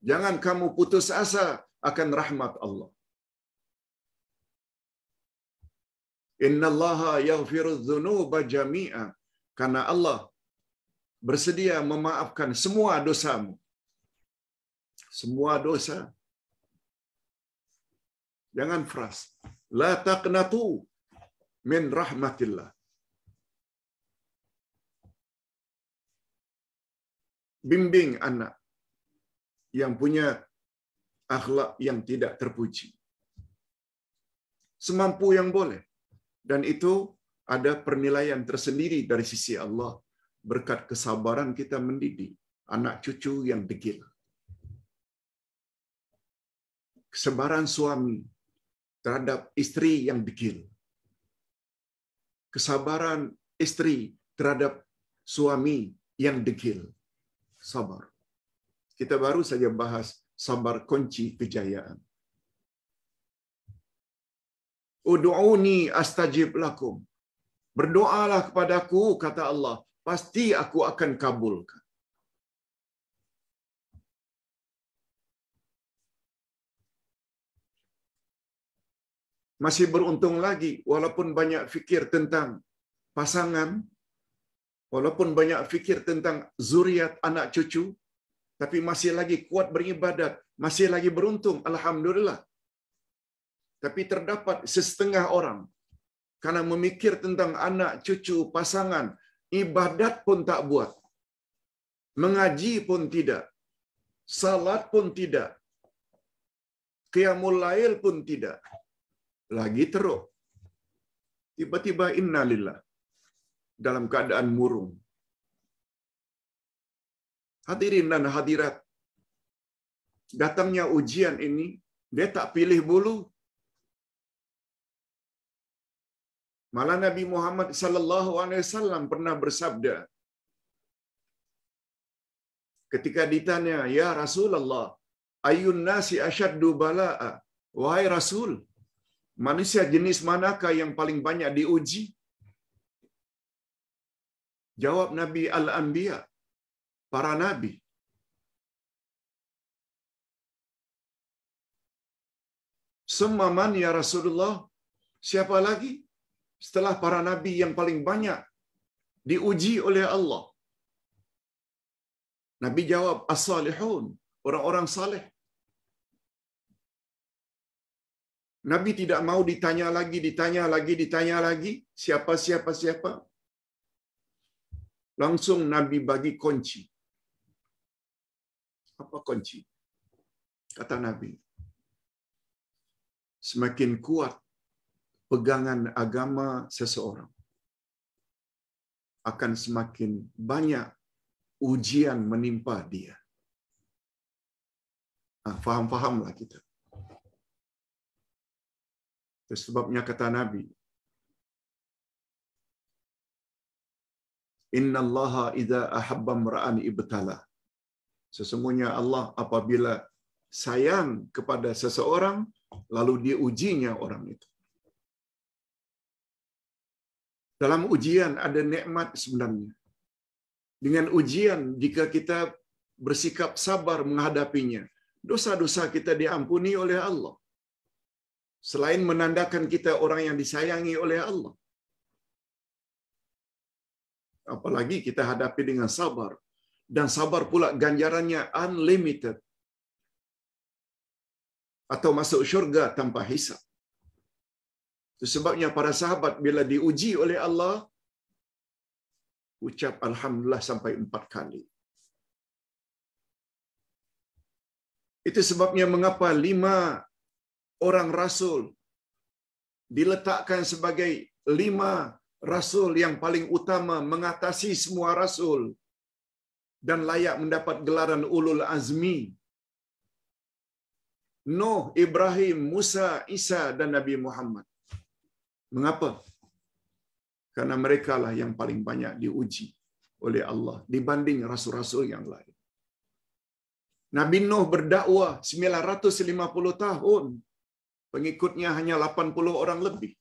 Jangan kamu putus asa akan rahmat Allah. Innallaha yaghfirudz dzunuba jami'a. Karena Allah bersedia memaafkan semua dosamu. Semua dosa. Jangan frus. La taqnatu min rahmatillah. Bimbing anak yang punya akhlak yang tidak terpuji. Semampu yang boleh. Dan itu ada penilaian tersendiri dari sisi Allah berkat kesabaran kita mendidik anak cucu yang degil. Kesabaran suami terhadap istri yang degil. Kesabaran istri terhadap suami yang degil. Sabar. Kita baru saja bahas sabar kunci kejayaan. Ud'uni astajib lakum. Berdoalah kepadaku, kata Allah, pasti aku akan kabulkan. Masih beruntung lagi, walaupun banyak fikir tentang pasangan, walaupun banyak fikir tentang zuriat anak cucu, tapi masih lagi kuat beribadat, masih lagi beruntung, alhamdulillah. Tapi terdapat setengah orang karena memikir tentang anak cucu pasangan, ibadat pun tak buat, mengaji pun tidak, salat pun tidak, qiyamul lail pun tidak, lagi teruk. Tiba-tiba innalillah, dalam keadaan murung. Hadirin dan hadirat, datangnya ujian ini, dia tak pilih bulu. Malah Nabi Muhammad sallallahu alaihi wasallam pernah bersabda ketika ditanya, "Ya Rasulullah, ayyun nasi asyaddu bala'a?" Wahai Rasul, manusia jenis manakah yang paling banyak diuji? Jawab Nabi, Al-Anbiya, para nabi. Summa man ya Rasulullah? Siapa lagi setelah para nabi yang paling banyak diuji oleh Allah? Nabi jawab, as-salihun, orang-orang saleh. Nabi tidak mau ditanya lagi, siapa. Langsung Nabi bagi kunci. Apa kunci? Kata Nabi, semakin kuat pegangan agama seseorang, akan semakin banyak ujian menimpa dia. Faham-fahamlah kita. Itu sebabnya kata Nabi, innallaha idza ahabba imra'an ibtala. Sesungguhnya Allah apabila sayang kepada seseorang, lalu diujinya orang itu. Dalam ujian ada nikmat sebenarnya. Dengan ujian, jika kita bersikap sabar menghadapinya, dosa-dosa kita diampuni oleh Allah. Selain menandakan kita orang yang disayangi oleh Allah. Apalagi kita hadapi dengan sabar. Dan sabar pula ganjarannya unlimited. Atau masuk syurga tanpa hisab. Itu sebabnya para sahabat bila diuji oleh Allah, ucap Alhamdulillah sampai 4 kali. Itu sebabnya mengapa 5 orang rasul diletakkan sebagai 5 rasul yang paling utama mengatasi semua rasul dan layak mendapat gelaran ulul azmi. Nuh, Ibrahim, Musa, Isa dan Nabi Muhammad. Mengapa? Karena mereka lah yang paling banyak diuji oleh Allah dibanding rasul-rasul yang lain. Nabi Nuh berdakwah 950 tahun. Pengikutnya hanya 80 orang lebih.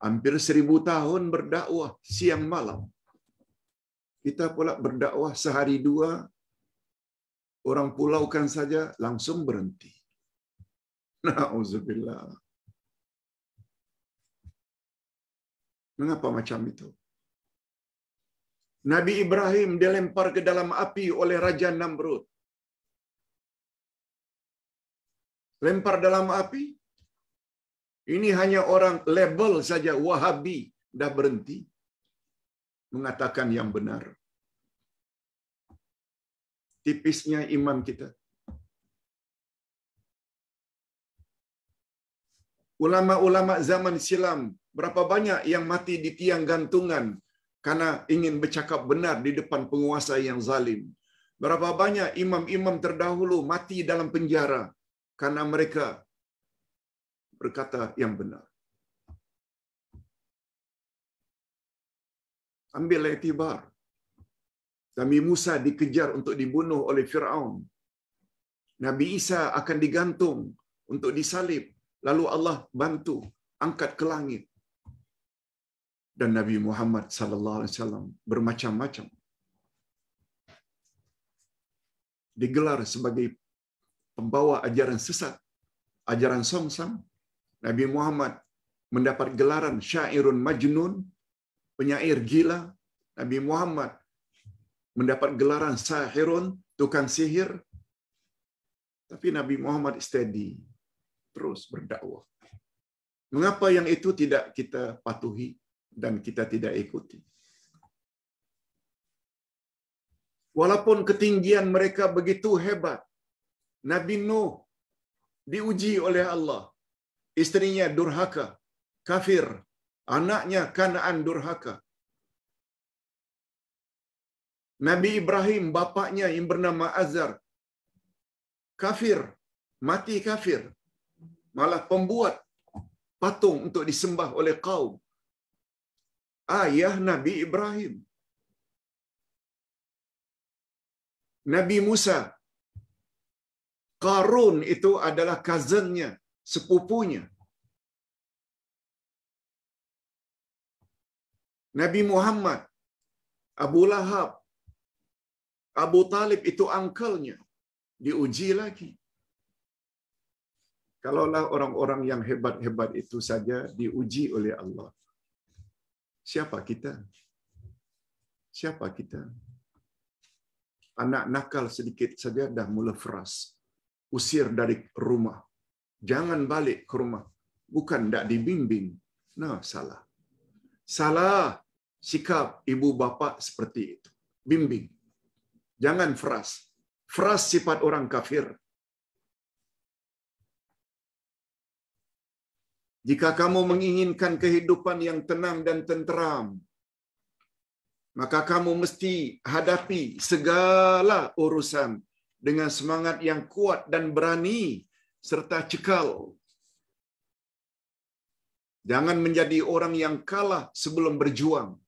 Hampir 1000 tahun berdakwah siang malam. Kita pula berdakwah sehari 2, orang pulaukan saja langsung berhenti. Na'udzubillah. Mengapa macam itu? Nabi Ibrahim dilempar ke dalam api oleh Raja Namrud. Lempar dalam api. Ini hanya orang label saja Wahabi dah berhenti mengatakan yang benar. Tipisnya iman kita. Ulama-ulama zaman silam, berapa banyak yang mati di tiang gantungan karena ingin bercakap benar di depan penguasa yang zalim. Berapa banyak imam-imam terdahulu mati dalam penjara karena mereka berkata yang benar. Ambil iktibar. Nabi Musa dikejar untuk dibunuh oleh Fir'aun. Nabi Isa akan digantung untuk disalib. Lalu Allah bantu angkat ke langit. Dan Nabi Muhammad sallallahu alaihi wasallam bermacam-macam digelar sebagai pembawa ajaran sesat, ajaran songsang. Nabi Muhammad mendapat gelaran syairun majnun, penyair gila. Nabi Muhammad mendapat gelaran sahirun, tukang sihir. Tapi Nabi Muhammad steady, terus berdakwah. Mengapa yang itu tidak kita patuhi dan kita tidak ikuti? Walaupun ketinggian mereka begitu hebat, Nabi Nuh diuji oleh Allah. Istrinya durhaka, kafir, Anaknya Kanaan durhaka. Nabi Ibrahim, bapaknya yang bernama Azar, kafir, mati kafir. Malah pembuat patung untuk disembah oleh kaum ayah Nabi Ibrahim. Nabi Musa, Qarun itu adalah cousin-nya, sepupunya. Nabi Muhammad, Abu Lahab, Abu Talib itu uncle-nya. Diuji lagi. Kalaulah orang-orang yang hebat-hebat itu saja diuji oleh Allah, siapa kita? Siapa kita? Anak nakal sedikit saja dah mula keras. Usir dari rumah. Jangan balik ke rumah. Bukan tak dibimbing. Nah, salah. Salah sikap ibu bapa seperti itu. Bimbing. Jangan keras. Keras sifat orang kafir. Jika kamu menginginkan kehidupan yang tenang dan tenteram, maka kamu mesti hadapi segala urusan dengan semangat yang kuat dan berani serta cekal. Jangan menjadi orang yang kalah sebelum berjuang.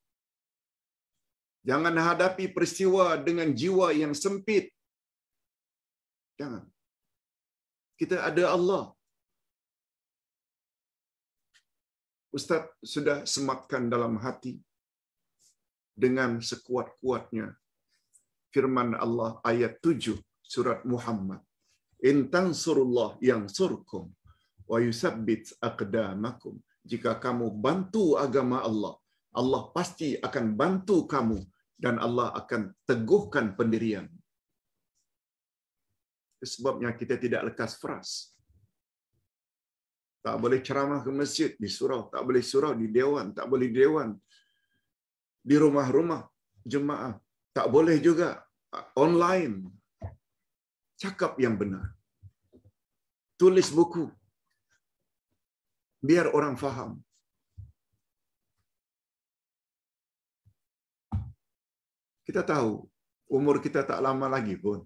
Jangan hadapi peristiwa dengan jiwa yang sempit. Jangan. Kita ada Allah. Ustaz sudah sematkan dalam hati dengan sekuat-kuatnya firman Allah ayat 7 surat Muhammad. In tansurullah yansurkum wa yusabbit aqdamakum. Jika kamu bantu agama Allah, Allah pasti akan bantu kamu dan Allah akan teguhkan pendirian. Sebabnya kita tidak lekas keras. Tak boleh ceramah ke masjid, di surau. Tak boleh surau, di dewan. Tak boleh di dewan, di rumah-rumah jemaah. Tak boleh juga online. Cakap yang benar. Tulis buku. Biar orang faham. Kita tahu, umur kita tak lama lagi pun.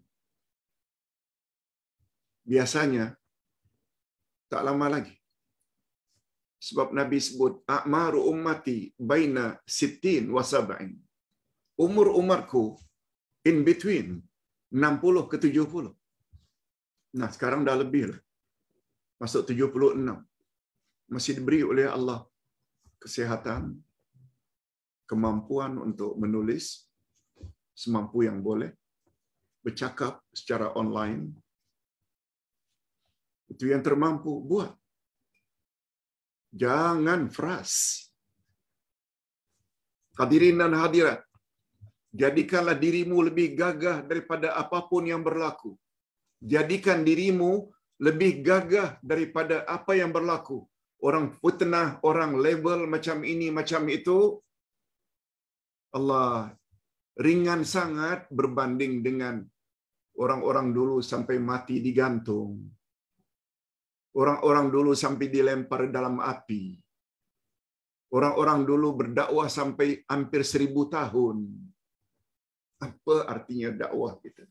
Biasanya, tak lama lagi. Sebab Nabi sebut, A'maru ummati baina sittin wa sab'in. Umur umatku in between 60 ke 70. Nah, sekarang dah lebih lah. Masuk 76. Masih diberi oleh Allah kesihatan, kemampuan untuk menulis semampu yang boleh, bercakap secara online. Itu yang termampu buat. Jangan keras. Hadirin dan hadirat, jadikanlah dirimu lebih gagah daripada apapun yang berlaku. Jadikan dirimu lebih gagah daripada apa yang berlaku. Orang fitnah, orang label macam ini, macam itu, Allah ringan sangat berbanding dengan orang-orang dulu sampai mati digantung. Orang-orang dulu sampai dilempar dalam api. Orang-orang dulu berdakwah sampai hampir 1000 tahun. Apa artinya dakwah kita?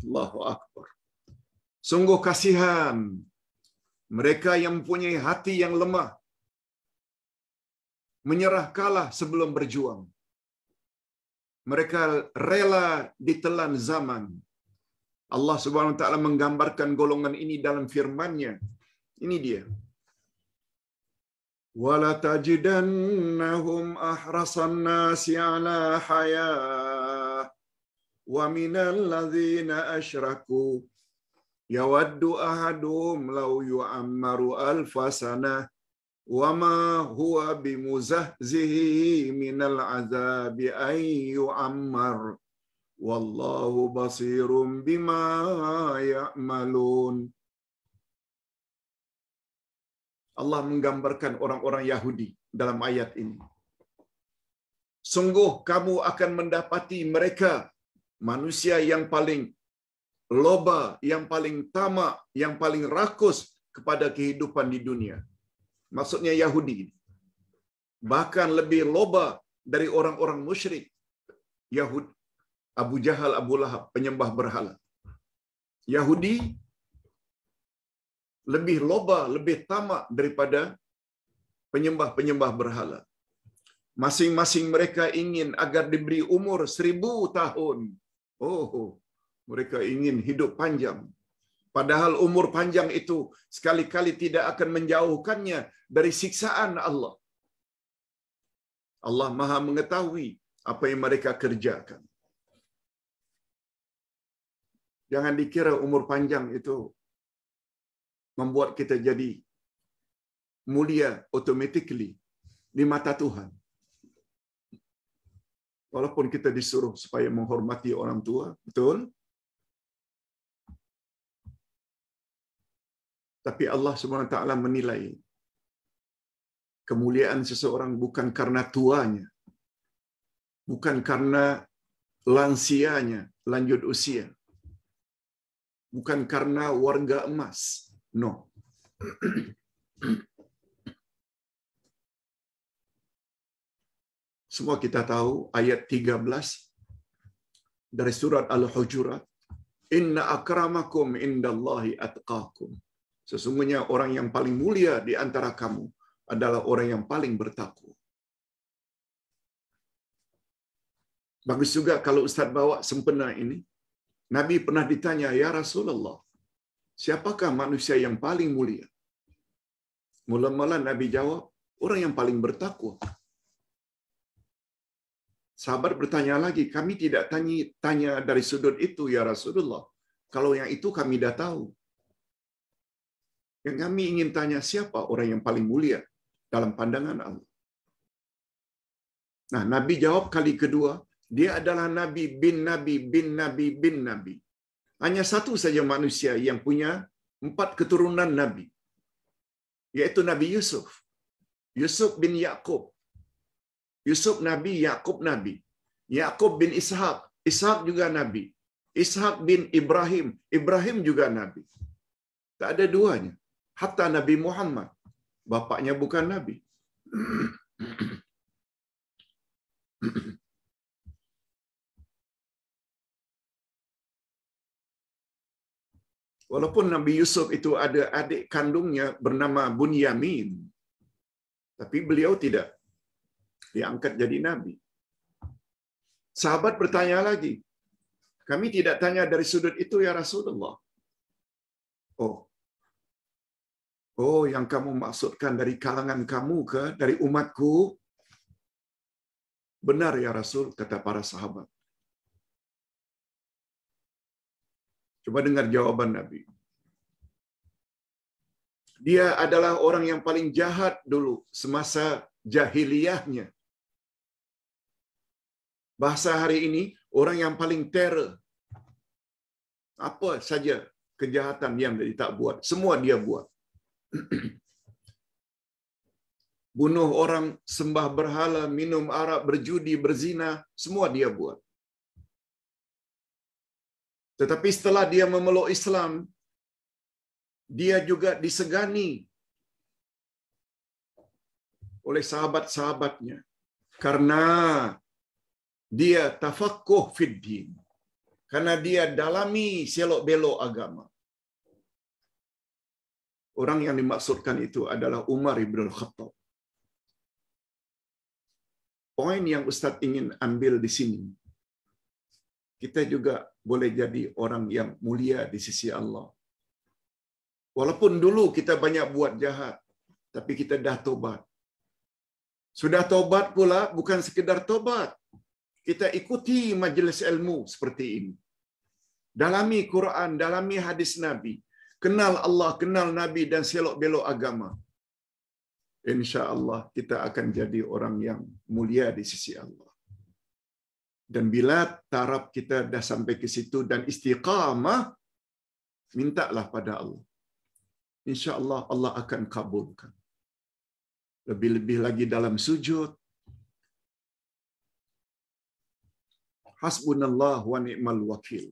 Allahu Akbar. Sungguh kasihan mereka yang mempunyai hati yang lemah, menyerah kalah sebelum berjuang. Mereka rela ditelan zaman. Allah Subhanahu wa taala menggambarkan golongan ini dalam firman-Nya. Ini dia. Wala tajidannahum ahrasan nasi ala hayah wa minal ladzina asyraku yawaddu ahaduhum law yu'ammaru alfa sanah wa ma huwa bimuzahzihi minal azabi ay yu'ammar wallahu basirum bima ya'malun. Allah menggambarkan orang-orang Yahudi dalam ayat ini. Sungguh kamu akan mendapati mereka manusia yang paling loba, yang paling tamak, yang paling rakus kepada kehidupan di dunia. maksudnya Yahudi, bahkan lebih loba dari orang-orang musyrik Yahud, Abu Jahal, Abu Lahab, penyembah berhala. Yahudi lebih loba, lebih tamak daripada penyembah-penyembah berhala. Masing-masing mereka ingin agar diberi umur 1000 tahun. Oh, mereka ingin hidup panjang. Padahal umur panjang itu sekali-kali tidak akan menjauhkannya dari siksaan Allah. Allah Maha mengetahui apa yang mereka kerjakan. Jangan dikira umur panjang itu membuat kita jadi mulia automatically di mata Tuhan. Walaupun kita disuruh supaya menghormati orang tua, betul? Tapi Allah SWT menilai kemuliaan seseorang bukan karena tuanya, bukan karena lansianya, lanjut usia, bukan karena warga emas. No. Semua kita tahu ayat 13 dari surat Al-Hujurat, Inna akramakum indallahi atqakum. Sesungguhnya orang yang paling mulia di antara kamu adalah orang yang paling bertakwa. Bagus juga kalau Ustaz bawa sempena ini. Nabi pernah ditanya, ya Rasulullah, siapakah manusia yang paling mulia? Mula-mula Nabi jawab, orang yang paling bertakwa. Sahabat bertanya lagi, kami tidak tanya dari sudut itu ya Rasulullah. Kalau yang itu kami dah tahu. Yang kami ingin tanya, siapa orang yang paling mulia dalam pandangan Allah? Nah, Nabi jawab kali kedua, dia adalah Nabi bin Nabi bin Nabi bin Nabi. Hanya satu saja manusia yang punya 4 keturunan Nabi, yaitu Nabi Yusuf. Yusuf bin Yaqub. Yusuf Nabi, Yaqub Nabi. Yaqub bin Ishaq. Ishaq juga Nabi. Ishaq bin Ibrahim. Ibrahim juga Nabi. Tak ada duanya. Hatta Nabi Muhammad. Bapaknya bukan Nabi. Walaupun Nabi Yusuf itu ada adik kandungnya bernama Bunyamin, tapi beliau tidak diangkat jadi Nabi. Sahabat bertanya lagi, kami tidak tanya dari sudut itu ya Rasulullah. Oh, yang kamu maksudkan dari kalangan kamu ke, dari umatku? Benar ya Rasul, kata para sahabat. Coba dengar jawaban Nabi. Dia adalah orang yang paling jahat dulu semasa jahiliyahnya. Bahasa hari ini, orang yang paling teror. Apa saja kejahatan yang dia tak buat, semua dia buat. Bunuh orang, sembah berhala, minum arak, berjudi, berzina, semua dia buat. Tetapi setelah dia memeluk Islam, dia juga disegani oleh sahabat-sahabatnya karena dia tafaqquh fid din, karena dia dalami selok-belok agama. Orang yang dimaksudkan itu adalah Umar ibn al-Khattab. Poin yang Ustaz ingin ambil di sini, kita juga boleh jadi orang yang mulia di sisi Allah. Walaupun dulu kita banyak buat jahat, tapi kita dah tobat. Sudah tobat pula, bukan sekedar tobat. Kita ikuti majlis ilmu seperti ini. Dalami Quran, dalami hadis Nabi. Kenal Allah, kenal Nabi dan selok-belok agama. InsyaAllah kita akan jadi orang yang mulia di sisi Allah. Dan bila taraf kita dah sampai ke situ dan istiqamah, mintalah pada Allah. InsyaAllah Allah akan kabulkan. Lebih-lebih lagi dalam sujud. Hasbunallah wa ni'mal wakil.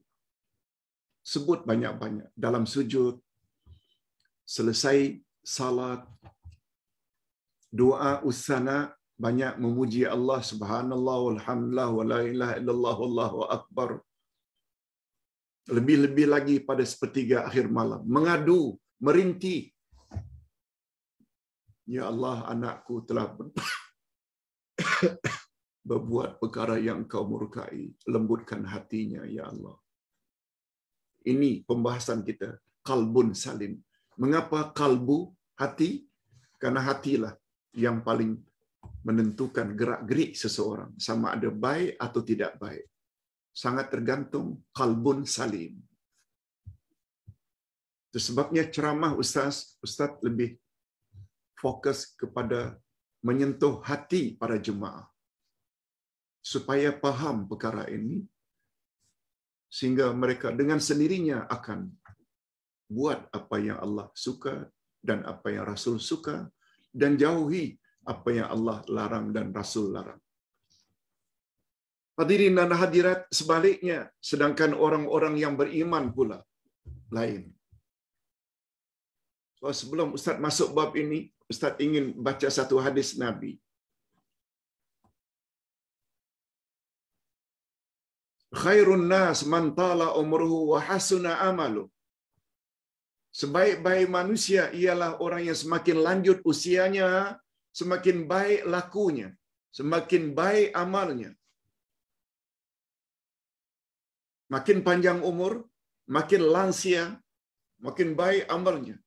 Sebut banyak-banyak dalam sujud. Selesai salat, doa usana banyak memuji Allah, subhanallah walhamdulillah wala ilaha illallah wallahu akbar. Lebih-lebih lagi pada sepertiga akhir malam, mengadu, merintih. Ya Allah, anakku telah berbuat perkara yang Engkau murkai, lembutkan hatinya ya Allah. Ini pembahasan kita, qalbun salim. Mengapa kalbu, hati? Karena hatilah yang paling menentukan gerak-gerik seseorang, sama ada baik atau tidak baik. Sangat tergantung qalbun salim. Itu sebabnya ceramah Ustaz lebih fokus kepada menyentuh hati para jemaah supaya faham perkara ini, sehingga mereka dengan sendirinya akan buat apa yang Allah suka dan apa yang Rasul suka, dan jauhi apa yang Allah larang dan Rasul larang. Hadirin dan hadirat, sebaliknya, sedangkan orang-orang yang beriman pula lain. So, sebelum Ustaz masuk bab ini, Ustaz ingin baca satu hadis Nabi. Khairun nas man tala umruhu wa hasuna amalu. Sebaik-baik manusia ialah orang yang semakin lanjut usianya, semakin baik lakunya, semakin baik amalnya. Makin panjang umur, makin lansia, makin baik amalnya.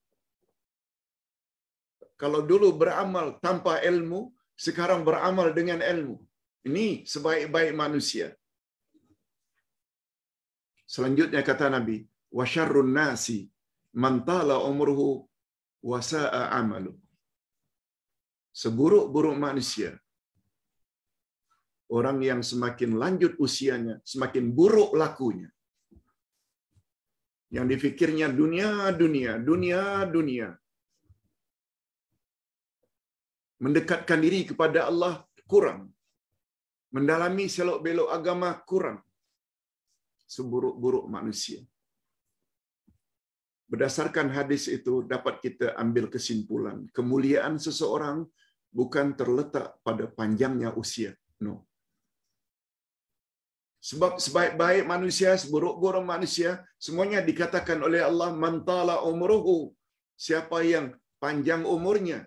Kalau dulu beramal tanpa ilmu, sekarang beramal dengan ilmu. Ini sebaik-baik manusia. Selanjutnya kata Nabi, wa syarrun nasi man tala umruhu wa sa'a amalu. Seburuk-buruk manusia, orang yang semakin lanjut usianya, semakin buruk lakunya. Yang difikirnya dunia. Mendekatkan diri kepada Allah kurang. Mendalami selok-belok agama kurang. Seburuk-buruk manusia. Berdasarkan hadis itu dapat kita ambil kesimpulan, kemuliaan seseorang bukan terletak pada panjangnya usia. No. Sebab sebaik-baik manusia, seburuk-buruk manusia, semuanya dikatakan oleh Allah mantala umruhu, siapa yang panjang umurnya.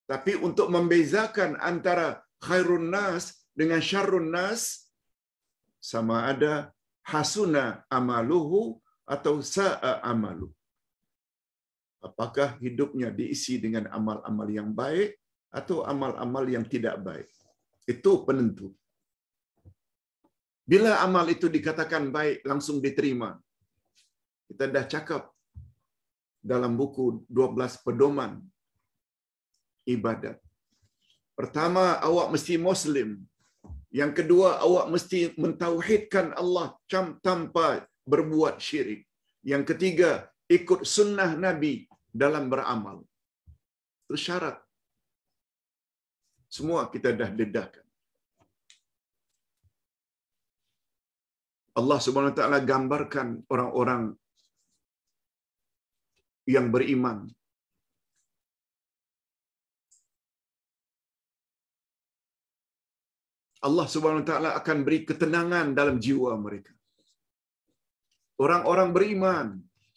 Tapi untuk membezakan antara khairun nas dengan syarrun nas, sama ada hasuna amaluhu atau sa'a amalu. Apakah hidupnya diisi dengan amal-amal yang baik atau amal-amal yang tidak baik. Itu penentu. Bila amal itu dikatakan baik, langsung diterima. Kita dah cakap dalam buku 12 pedoman ibadat. Pertama, awak mesti Muslim. Yang kedua, awak mesti mentauhidkan Allah tanpa berbuat syirik. Yang ketiga, ikut sunnah Nabi dalam beramal. Itu syarat. Semua kita dah dedahkan. Allah Subhanahu Wa Taala gambarkan orang-orang yang beriman. Allah Subhanahu Wa Taala akan beri ketenangan dalam jiwa mereka. Orang-orang beriman,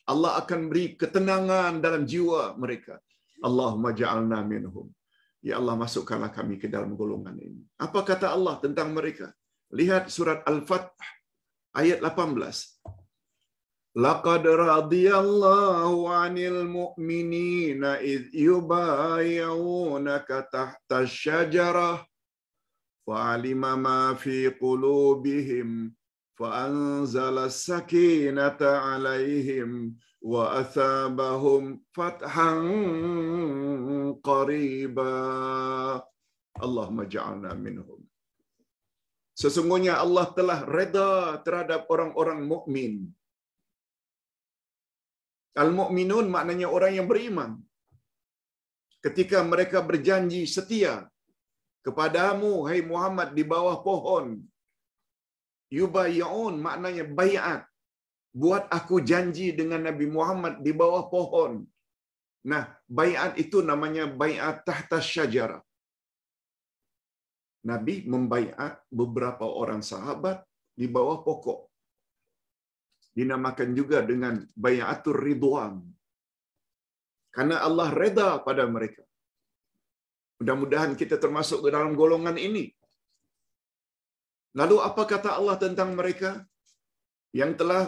Allah akan beri ketenangan dalam jiwa mereka. Allahumma ja'alna minhum. Ya Allah, masukkanlah kami ke dalam golongan ini. Apa kata Allah tentang mereka? Lihat surat Al-Fath ayat 18. Laqad radiyallahu 'anil mu'minina idh yubayyi'unaka tahta asy-syajarah fa'alima ma fi qulubihim fa'anzala as-sakinata 'alaihim wa athabahum fathan qariba. Allahumma ja'alna minhum. Sesungguhnya Allah telah reda terhadap orang-orang mukmin. Al-mu'minun maknanya orang yang beriman. Ketika mereka berjanji setia kepadamu, hai Muhammad, di bawah pohon. Yubayyi'un maknanya bai'at. Buat aku janji dengan Nabi Muhammad di bawah pohon. Nah, baiat itu namanya baiat tahta syajarah. Nabi membaiat beberapa orang sahabat di bawah pokok. Dinamakan juga dengan baiatur ridwan. Karena Allah reda pada mereka. Mudah-mudahan kita termasuk ke dalam golongan ini. Lalu apa kata Allah tentang mereka? Yang telah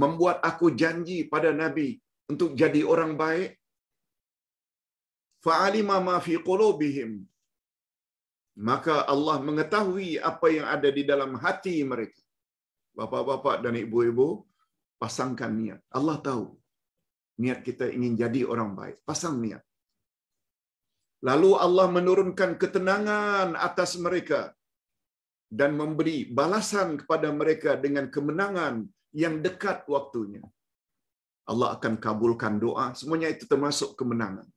membuat aku janji pada Nabi untuk jadi orang baik. Fa'alima ma fi qulubihim. Maka Allah mengetahui apa yang ada di dalam hati mereka. Bapak-bapak dan ibu-ibu, pasangkan niat. Allah tahu niat kita ingin jadi orang baik. Pasang niat. Lalu Allah menurunkan ketenangan atas mereka dan memberi balasan kepada mereka dengan kemenangan yang dekat waktunya. Allah akan kabulkan doa. Semuanya itu termasuk kemenangan.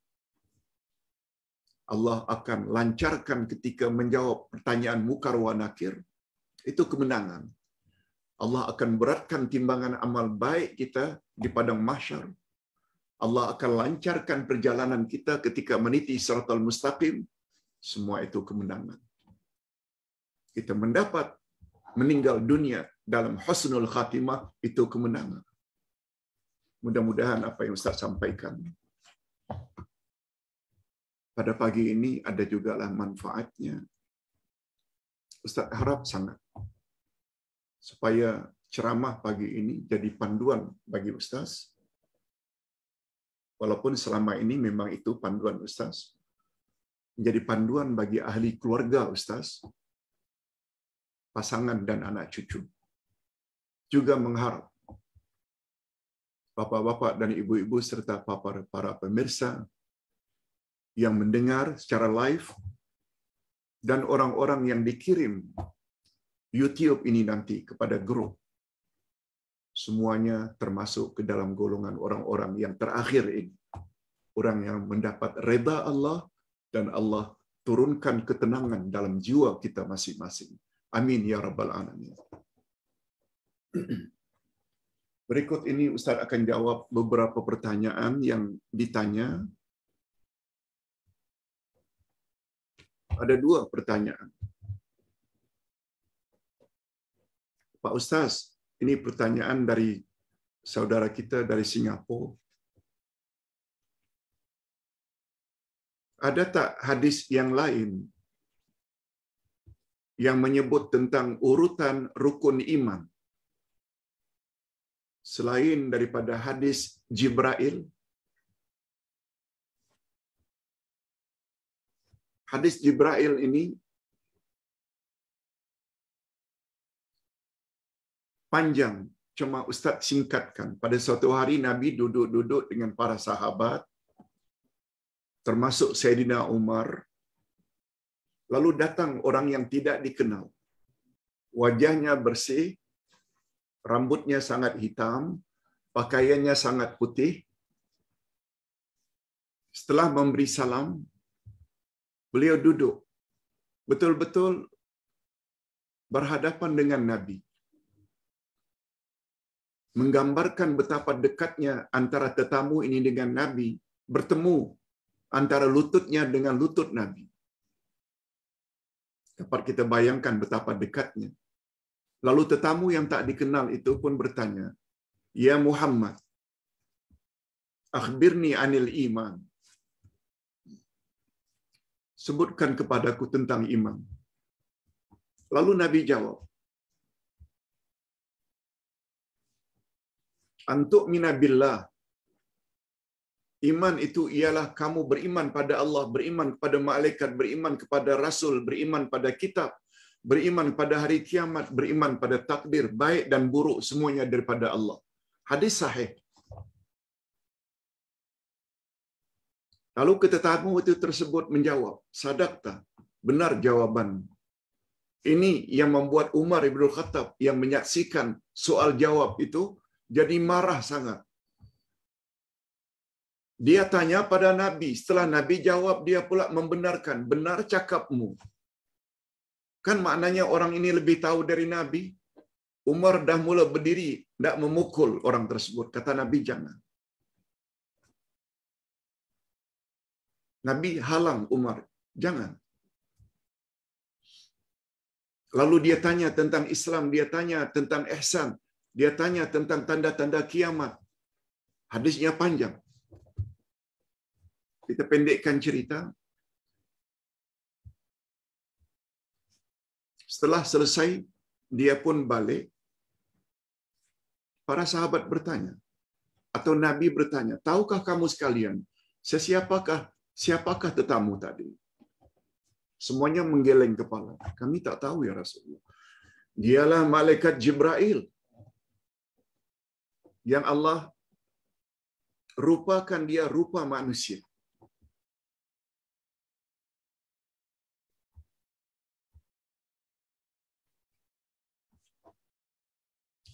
Allah akan lancarkan ketika menjawab pertanyaan mukar wa nakir. Itu kemenangan. Allah akan beratkan timbangan amal baik kita di padang mahsyar. Allah akan lancarkan perjalanan kita ketika meniti siratal mustaqim. Semua itu kemenangan. Kita mendapat meninggal dunia dalam husnul khatimah, itu kemenangan. Mudah-mudahan apa yang Ustaz sampaikan pada pagi ini ada jugalah manfaatnya. Ustaz harap sangat supaya ceramah pagi ini jadi panduan bagi Ustaz. Walaupun selama ini memang itu panduan Ustaz. Menjadi panduan bagi ahli keluarga Ustaz, pasangan dan anak cucu. Juga mengharap bapak-bapak dan ibu-ibu serta para pemirsa yang mendengar secara live dan orang-orang yang dikirim YouTube ini nanti kepada grup, semuanya termasuk ke dalam golongan orang-orang yang terakhir ini. Orang yang mendapat redha Allah dan Allah turunkan ketenangan dalam jiwa kita masing-masing. Amin ya rabbal alamin. Berikut ini Ustaz akan jawab beberapa pertanyaan yang ditanya. Ada 2 pertanyaan. Pak Ustaz, ini pertanyaan dari saudara kita dari Singapura. Ada tak hadis yang lain yang menyebut tentang urutan rukun iman selain daripada hadis Jibril? Hadis Jibril ini panjang, cuma Ustaz singkatkan. Pada suatu hari Nabi duduk-duduk dengan para sahabat, termasuk Sayyidina Umar. Lalu datang orang yang tidak dikenal. Wajahnya bersih, rambutnya sangat hitam, pakaiannya sangat putih. Setelah memberi salam, beliau duduk betul-betul berhadapan dengan Nabi. Menggambarkan betapa dekatnya antara tetamu ini dengan Nabi, bertemu antara lututnya dengan lutut Nabi. Dapat kita bayangkan betapa dekatnya. Lalu tetamu yang tak dikenal itu pun bertanya, "Ya Muhammad, akhbirni anil iman." Sebutkan kepadaku tentang iman. Lalu Nabi jawab, "Antuk minabillah." Iman itu ialah kamu beriman pada Allah, beriman kepada malaikat, beriman kepada Rasul, beriman pada kitab, beriman pada hari kiamat, beriman pada takdir, baik dan buruk, semuanya daripada Allah. Hadis sahih. Lalu tetamu itu tersebut menjawab, "Sadaqta, benar jawaban." Ini yang membuat Umar Ibn Khattab yang menyaksikan soal jawab itu jadi marah sangat. Dia tanya pada Nabi, setelah Nabi jawab, dia pula membenarkan, "Benar cakapmu." Kan maknanya orang ini lebih tahu dari Nabi. Umar dah mula berdiri, tak memukul orang tersebut. Kata Nabi, "Jangan." Nabi halang Umar, jangan. Lalu dia tanya tentang Islam, dia tanya tentang ihsan, dia tanya tentang tanda-tanda kiamat. Hadisnya panjang. Kita pendekkan cerita. Setelah selesai, dia pun balik. Para sahabat bertanya, atau Nabi bertanya, tahukah kamu sekalian, siapakah tetamu tadi? Semuanya menggeleng kepala. Kami tak tahu ya Rasulullah. Dialah malaikat Jibril yang Allah rupakan dia rupa manusia.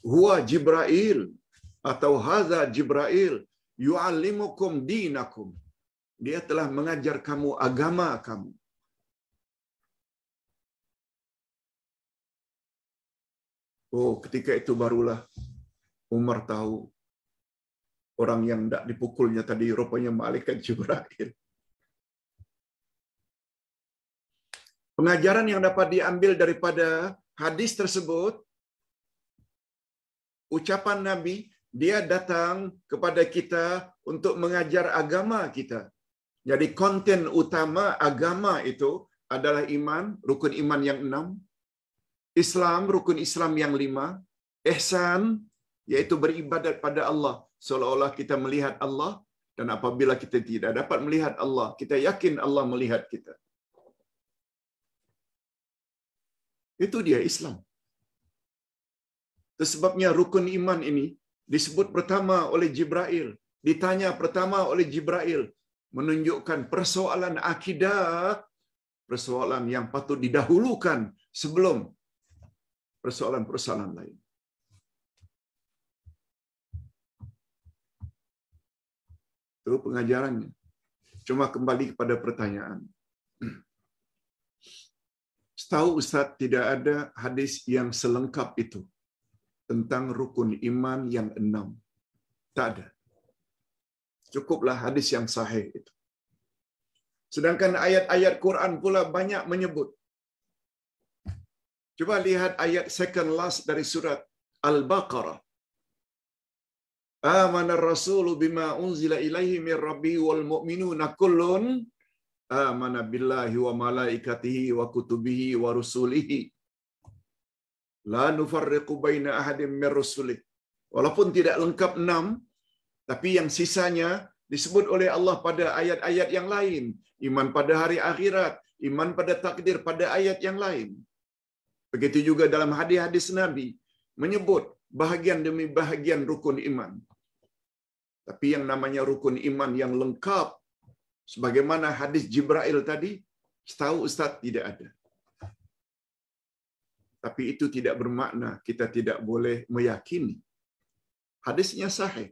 Huwa Jibril atau hadza Jibril yu'allimukum dinakum. Dia telah mengajar kamu agama kamu. Oh, ketika itu barulah Umar tahu orang yang tidak dipukulnya tadi rupanya malaikat Jibril. Pengajaran yang dapat diambil daripada hadis tersebut, ucapan Nabi, dia datang kepada kita untuk mengajar agama kita. Jadi konten utama agama itu adalah iman, rukun iman yang 6, Islam, rukun Islam yang 5, ihsan, yaitu beribadat pada Allah, seolah-olah kita melihat Allah, dan apabila kita tidak dapat melihat Allah, kita yakin Allah melihat kita. Itu dia Islam. Sebabnya rukun iman ini disebut pertama oleh Jibril, ditanya pertama oleh Jibril, menunjukkan persoalan akidah, persoalan yang patut didahulukan sebelum persoalan-persoalan lain. Itu pengajarannya. Cuma kembali kepada pertanyaan. Setahu Ustaz tidak ada hadis yang selengkap itu tentang rukun iman yang 6. Tak ada. Cukuplah hadis yang sahih itu. Sedangkan ayat-ayat Quran pula banyak menyebut. Cuba lihat ayat second last dari surat Al-Baqarah. Amana ar-rasulu bima unzila ilaihi min rabbihi wal mu'minuna kullun amana billahi wa malaikatihi wa kutubihi wa rusulihi la nufarriqu baina ahadin min rusulih. Walaupun tidak lengkap 6, tapi yang sisanya disebut oleh Allah pada ayat-ayat yang lain. Iman pada hari akhirat, iman pada takdir pada ayat yang lain. Begitu juga dalam hadis-hadis Nabi menyebut bahagian demi bahagian rukun iman. Tapi yang namanya rukun iman yang lengkap, sebagaimana hadis Jibril tadi, setahu Ustaz tidak ada. Tapi itu tidak bermakna kita tidak boleh meyakini. Hadisnya sahih.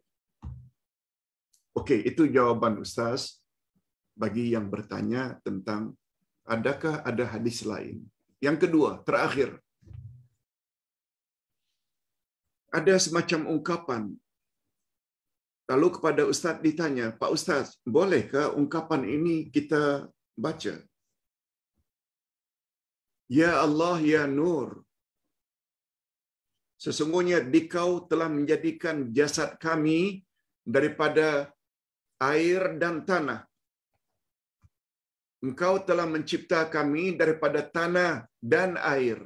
Okey, itu jawaban Ustaz bagi yang bertanya tentang adakah ada hadis lain. Yang kedua, terakhir. Ada semacam ungkapan. Lalu kepada Ustaz ditanya, Pak Ustaz, bolehkah ungkapan ini kita baca? Ya Allah, ya Nur. Sesungguhnya Dikau telah menjadikan jasad kami daripada air dan tanah. Engkau telah mencipta kami daripada tanah dan air.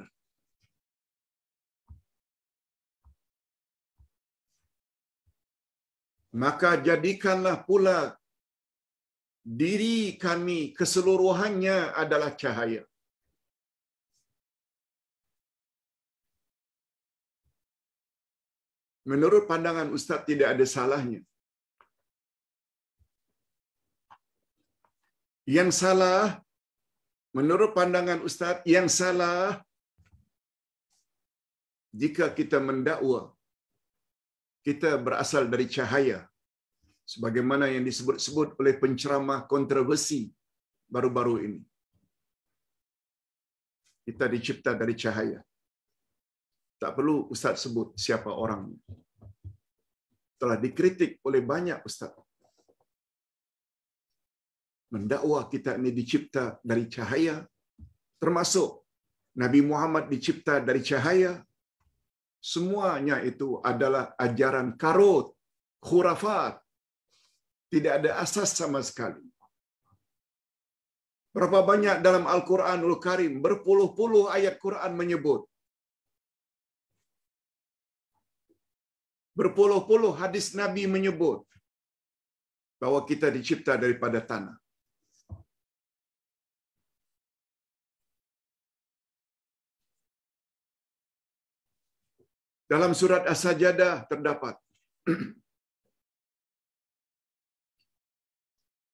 Maka jadikanlah pula diri kami keseluruhannya adalah cahaya. Menurut pandangan Ustaz tidak ada salahnya. Yang salah, menurut pandangan Ustaz, yang salah jika kita mendakwa kita berasal dari cahaya, sebagaimana yang disebut-sebut oleh penceramah kontroversi baru-baru ini. Kita dicipta dari cahaya. Tak perlu Ustaz sebut siapa orangnya. Telah dikritik oleh banyak Ustaz. mendakwa kita ini dicipta dari cahaya, termasuk Nabi Muhammad dicipta dari cahaya. Semuanya itu adalah ajaran karut, khurafat. Tidak ada asas sama sekali. Berapa banyak dalam Al-Quranul Karim, berpuluh-puluh ayat Quran menyebut. Berpuluh-puluh hadis Nabi menyebut bahwa kita dicipta daripada tanah. Dalam surat As-Sajadah terdapat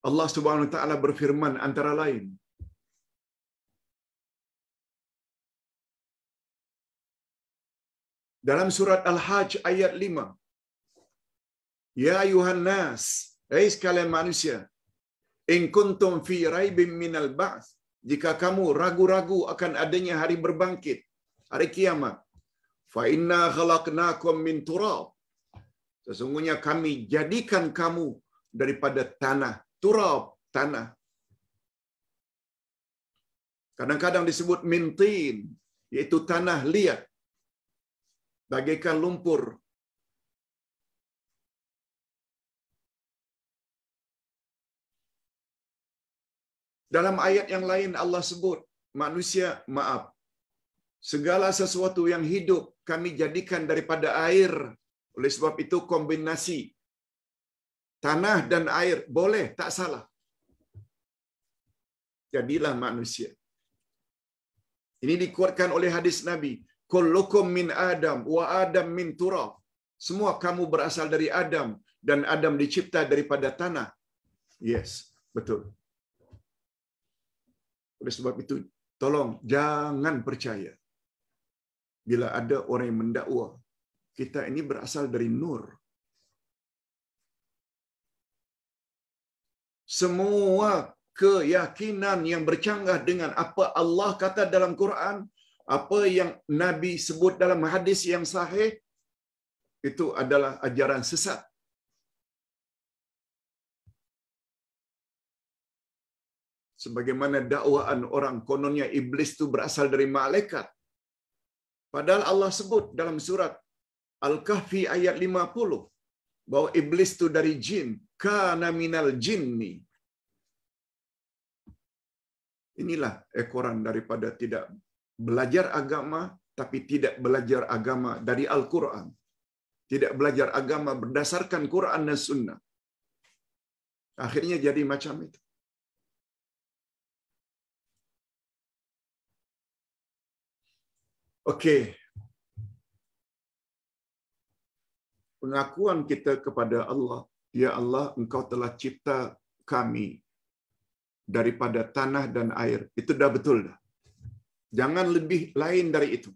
Allah Subhanahu wa taala berfirman antara lain, dalam surat Al-Hajj ayat 5, ya ayuhan nas, hai sekalian manusia, in kuntum fi raibim minal ba'ts, jika kamu ragu-ragu akan adanya hari berbangkit, hari kiamat, fa inna khalaqnakum min turab, sesungguhnya kami jadikan kamu daripada tanah. Turab, tanah. Kadang-kadang disebut min tin, yaitu tanah liat, bagaikan lumpur. Dalam ayat yang lain Allah sebut manusia, segala sesuatu yang hidup kami jadikan daripada air. Oleh sebab itu kombinasi tanah dan air boleh, tak salah. Jadilah manusia. Ini dikuatkan oleh hadis Nabi, kullukum min Adam wa Adam min turab. Semua kamu berasal dari Adam dan Adam dicipta daripada tanah. Yes, betul. Oleh sebab itu, tolong jangan percaya bila ada orang yang mendakwa kita ini berasal dari nur. Semua keyakinan yang bercanggah dengan apa Allah kata dalam Quran, apa yang Nabi sebut dalam hadis yang sahih, itu adalah ajaran sesat. Sebagaimana dakwaan orang kononnya iblis itu berasal dari malaikat. Padahal Allah sebut dalam surat Al-Kahfi ayat 50 bahwa iblis itu dari jin, kana minal jinni. Inilah ekoran daripada tidak belajar agama tapi tidak belajar agama dari Al-Quran. Tidak belajar agama berdasarkan Quran dan Sunnah. Akhirnya jadi macam itu. Okey. Pengakuan kita kepada Allah, ya Allah, Engkau telah cipta kami daripada tanah dan air. Itu dah betul dah. Jangan lebih lain dari itu.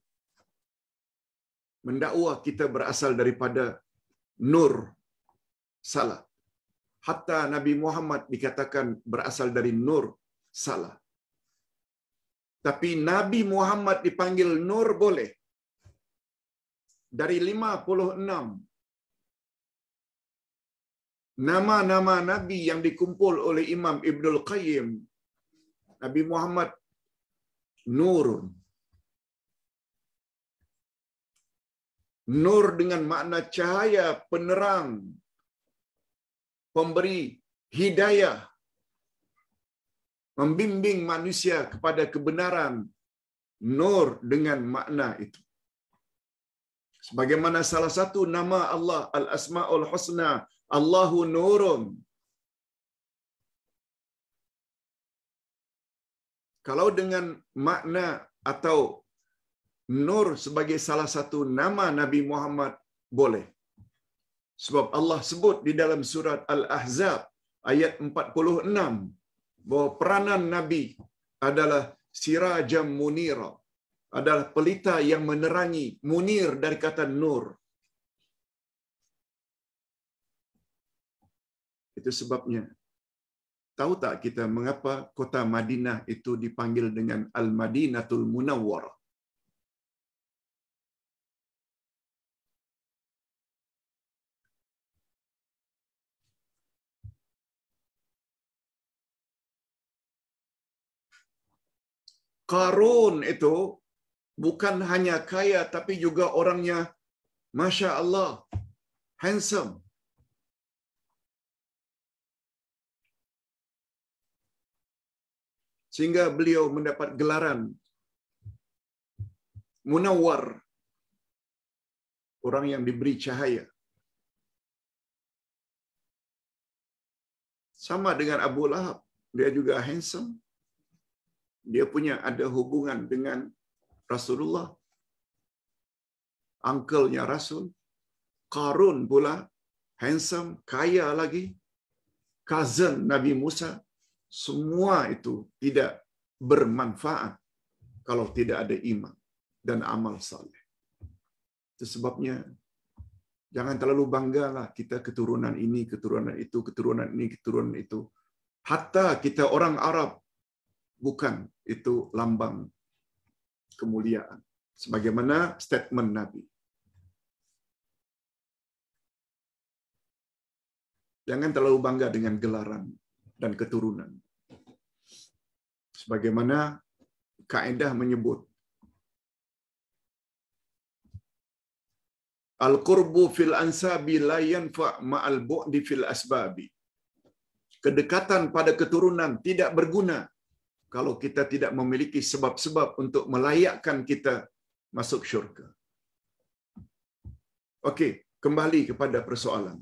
Mendakwa kita berasal daripada nur, salah. Hatta Nabi Muhammad dikatakan berasal dari nur, salah. Tapi Nabi Muhammad dipanggil nur boleh. Dari 56 nama-nama Nabi yang dikumpul oleh Imam Ibnul Qayyim, Nabi Muhammad nurun. Nur dengan makna cahaya, penerang, pemberi hidayah, membimbing manusia kepada kebenaran. Nur dengan makna itu. Sebagaimana salah satu nama Allah, Al-Asma'ul Husna, Allahu Nurun. Kalau dengan makna atau nur sebagai salah satu nama Nabi Muhammad, boleh. Sebab Allah sebut di dalam surat Al-Ahzab ayat 46 bahawa peranan Nabi adalah sirajam munira, adalah pelita yang menerangi, munir dari kata nur. Itu sebabnya. Tahu tak kita mengapa kota Madinah itu dipanggil dengan Al-Madinatul Munawwarah? Qarun itu bukan hanya kaya tapi juga orangnya Masya Allah handsome. Sehingga beliau mendapat gelaran Munawwar, orang yang diberi cahaya. Sama dengan Abu Lahab, dia juga handsome. Dia punya ada hubungan dengan Rasulullah, uncle-nya Rasul. Qarun pula handsome, kaya lagi, cousin Nabi Musa. Semua itu tidak bermanfaat kalau tidak ada iman dan amal saleh. Itu sebabnya jangan terlalu banggalah kita keturunan ini, keturunan itu, keturunan ini, keturunan itu. Hatta kita orang Arab, bukan itu lambang kemuliaan. Sebagaimana statement Nabi. Jangan terlalu bangga dengan gelaran dan keturunan. Sebagaimana kaedah menyebut, Al-qurbu fil ansabi la yanfa' ma'al bu'di fil asbabi. Kedekatan pada keturunan tidak berguna kalau kita tidak memiliki sebab-sebab untuk melayakkan kita masuk syurga. Okey, kembali kepada persoalan.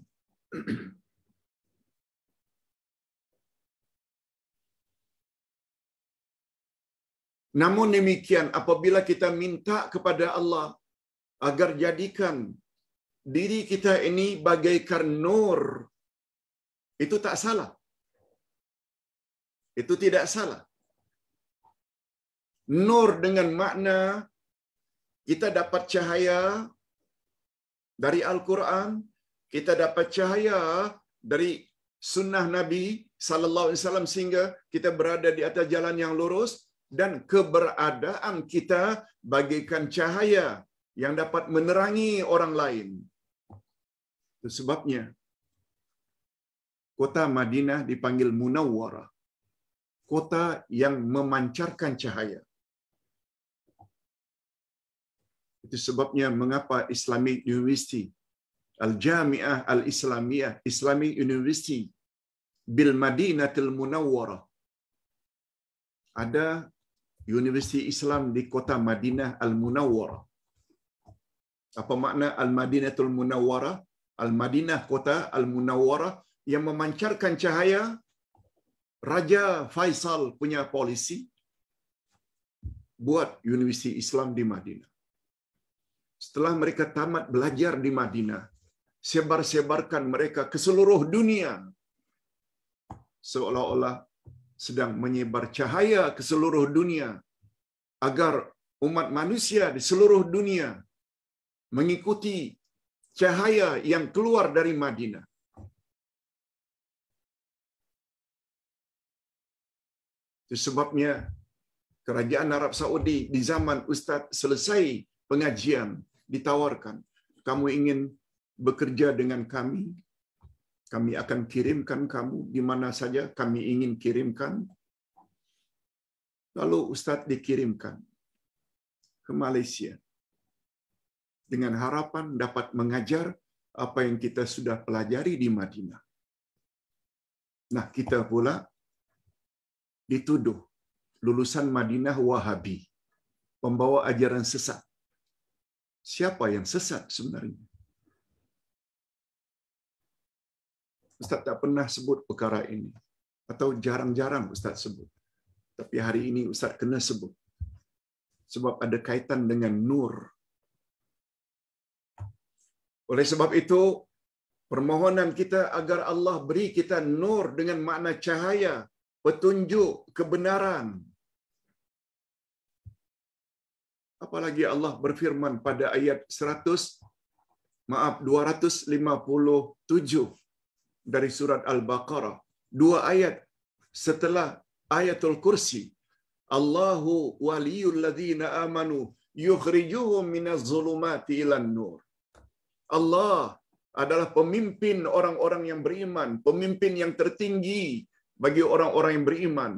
Namun demikian, apabila kita minta kepada Allah agar jadikan diri kita ini bagaikan nur, itu tak salah. Itu tidak salah. Nur dengan makna kita dapat cahaya dari Al-Quran, kita dapat cahaya dari sunnah Nabi sallallahu alaihi wasallam sehingga kita berada di atas jalan yang lurus, dan keberadaan kita bagaikan cahaya yang dapat menerangi orang lain. Itu sebabnya kota Madinah dipanggil Munawwarah, kota yang memancarkan cahaya. Itu sebabnya mengapa Islamic University, Al-Jami'ah Al-Islamiyah, Islamic University bil Madinatul Munawwarah. Ada Universiti Islam di kota Madinah Al-Munawwarah. Apa makna Al-Madinatul Munawwarah? Al-Madinah kota Al-Munawwarah yang memancarkan cahaya. Raja Faisal punya polisi buat Universiti Islam di Madinah. Setelah mereka tamat belajar di Madinah, sebar-sebarkan mereka ke seluruh dunia. Seolah-olah sedang menyebar cahaya ke seluruh dunia agar umat manusia di seluruh dunia mengikuti cahaya yang keluar dari Madinah. Itu sebabnya kerajaan Arab Saudi di zaman Ustaz selesai pengajian ditawarkan, kamu ingin bekerja dengan kami? Kami akan kirimkan kamu di mana saja kami ingin kirimkan. Lalu Ustaz dikirimkan ke Malaysia dengan harapan dapat mengajar apa yang kita sudah pelajari di Madinah. Nah, kita pula dituduh lulusan Madinah Wahabi, pembawa ajaran sesat. Siapa yang sesat sebenarnya? Ustaz tak pernah sebut perkara ini, atau jarang-jarang Ustaz sebut. Tapi hari ini Ustaz kena sebut. Sebab ada kaitan dengan nur. Oleh sebab itu, permohonan kita agar Allah beri kita nur dengan makna cahaya, petunjuk, kebenaran. Apalagi Allah berfirman pada ayat 257 dari surat Al-Baqarah. 2 ayat setelah ayatul kursi. Allahu waliyul ladzina amanu yukhrijuhum minaz zulumati ilan nur. Allah adalah pemimpin orang-orang yang beriman, pemimpin yang tertinggi bagi orang-orang yang beriman,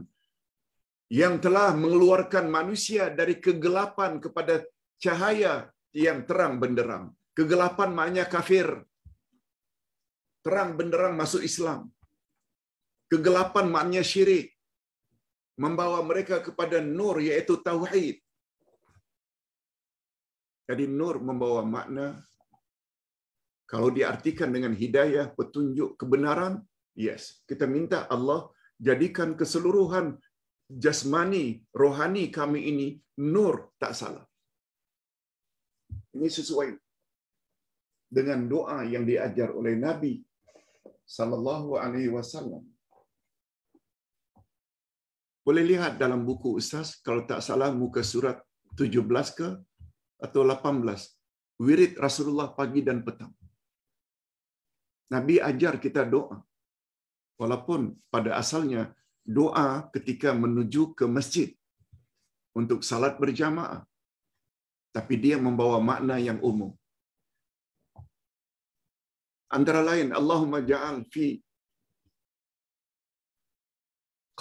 yang telah mengeluarkan manusia dari kegelapan kepada cahaya yang terang benderang. Kegelapan maknanya kafir. Terang benderang masuk Islam. Kegelapan maknanya syirik. Membawa mereka kepada nur, iaitu tauhid. Jadi nur membawa makna, kalau diartikan dengan hidayah, petunjuk, kebenaran, yes. Kita minta Allah jadikan keseluruhan jasmani, rohani kami ini nur, tak salah. Ini sesuai dengan doa yang diajar oleh Nabi sallallahu alaihi wasallam. Boleh lihat dalam buku Ustaz, kalau tak salah muka surat 17 ke atau 18. Wirid Rasulullah pagi dan petang. Nabi ajar kita doa. Walaupun pada asalnya doa ketika menuju ke masjid untuk salat berjamaah. Tapi dia membawa makna yang umum. Antara lain, Allahumma ja'al fi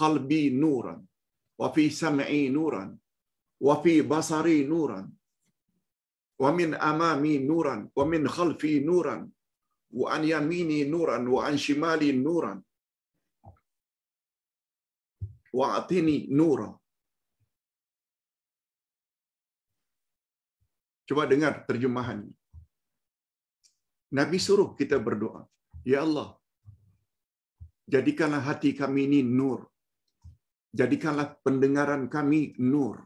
qalbi nuran, wa fi sam'i nuran, wa fi basari nuran, wa min amami nuran, wa min khalfi nuran, wa an yamini nuran, wa an shimali nuran, wa atini nuran. Coba dengar terjemahannya. Nabi suruh kita berdoa, ya Allah, jadikanlah hati kami ini nur. Jadikanlah pendengaran kami nur.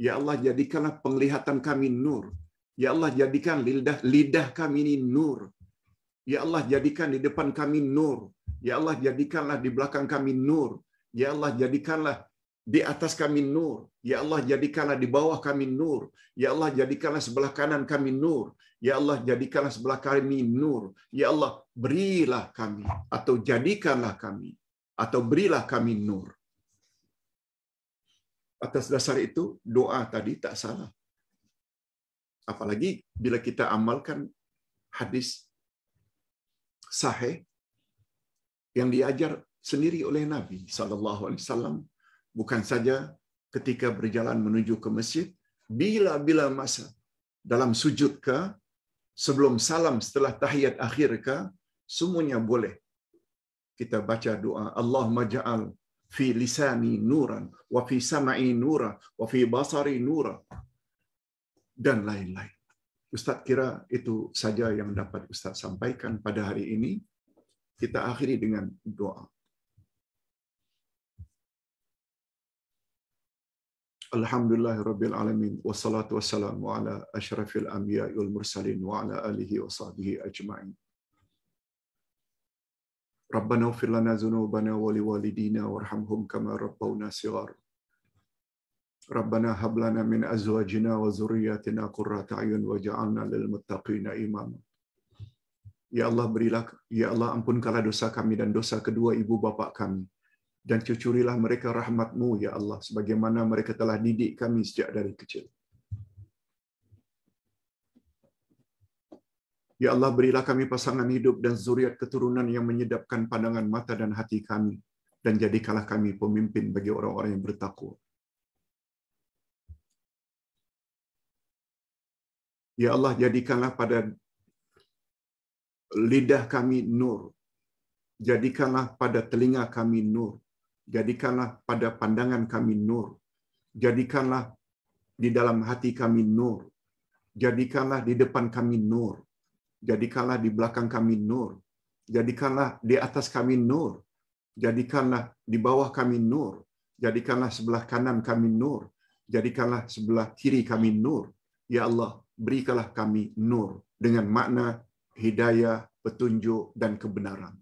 Ya Allah, jadikanlah penglihatan kami nur. Ya Allah, jadikan lidah kami ini nur. Ya Allah, jadikan di depan kami nur. Ya Allah, jadikanlah di belakang kami nur. Ya Allah, jadikanlah di atas kami nur. Ya Allah, jadikanlah di bawah kami nur. Ya Allah, jadikanlah sebelah kanan kami nur. Ya Allah, jadikanlah sebelah kami nur. Ya Allah, berilah kami atau jadikanlah kami atau berilah kami nur. Atas dasar itu, doa tadi tak salah. Apalagi bila kita amalkan hadis sahih yang diajar sendiri oleh Nabi SAW, bukan saja ketika berjalan menuju ke masjid, bila-bila masa dalam sujud ke, sebelum salam setelah tahiyat akhir ke, semuanya boleh kita baca doa, Allahumma ja'al fi lisani nuran, wa fi sam'i nura, wa fi basari nura, dan lain-lain. Ustaz kira itu saja yang dapat Ustaz sampaikan pada hari ini. Kita akhiri dengan doa. Alhamdulillahirabbil alamin, wassalatu wassalamu ala asyrafil anbiya'i wal mursalin wa ala alihi wa sahbihi ajma'in. Rabbana ighfir lana dzunubana wa liwalidina warhamhum kama rabbawna shighar. Rabbana hab lana min azwajina wa dzurriyyatina qurrata a'yun waj'alna lil muttaqina imama. Ya Allah, berilah, ya Allah, ampunkanlah dosa kami dan dosa kedua ibu bapa kami, dan cucurilah mereka rahmat-Mu ya Allah, sebagaimana mereka telah didik kami sejak dari kecil. Ya Allah, berilah kami pasangan hidup dan zuriat keturunan yang menyedapkan pandangan mata dan hati kami, dan jadikanlah kami pemimpin bagi orang-orang yang bertakwa. Ya Allah, jadikanlah pada lidah kami nur, jadikanlah pada telinga kami nur, jadikanlah pada pandangan kami nur, jadikanlah di dalam hati kami nur, jadikanlah di depan kami nur, jadikanlah di belakang kami nur, jadikanlah di atas kami nur, jadikanlah di bawah kami nur, jadikanlah sebelah kanan kami nur, jadikanlah sebelah kiri kami nur. Ya Allah, berikanlah kami nur dengan makna hidayah, petunjuk dan kebenaran.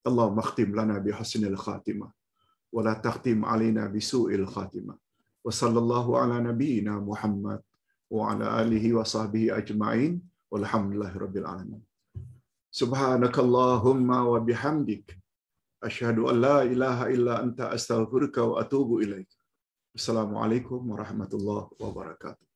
Allahumma khtim lana bi husnil khatimah wa la takhtim alaina bi su'il khatimah. Wa sallallahu ala nabiyyina Muhammad wa ala alihi wa sahbihi ajma'in. Walhamdulillahirabbil alamin. Subhanakallahumma wa bihamdik asyhadu an la ilaha illa anta astaghfiruka wa atubu ilaik. Assalamualaikum warahmatullahi wabarakatuh.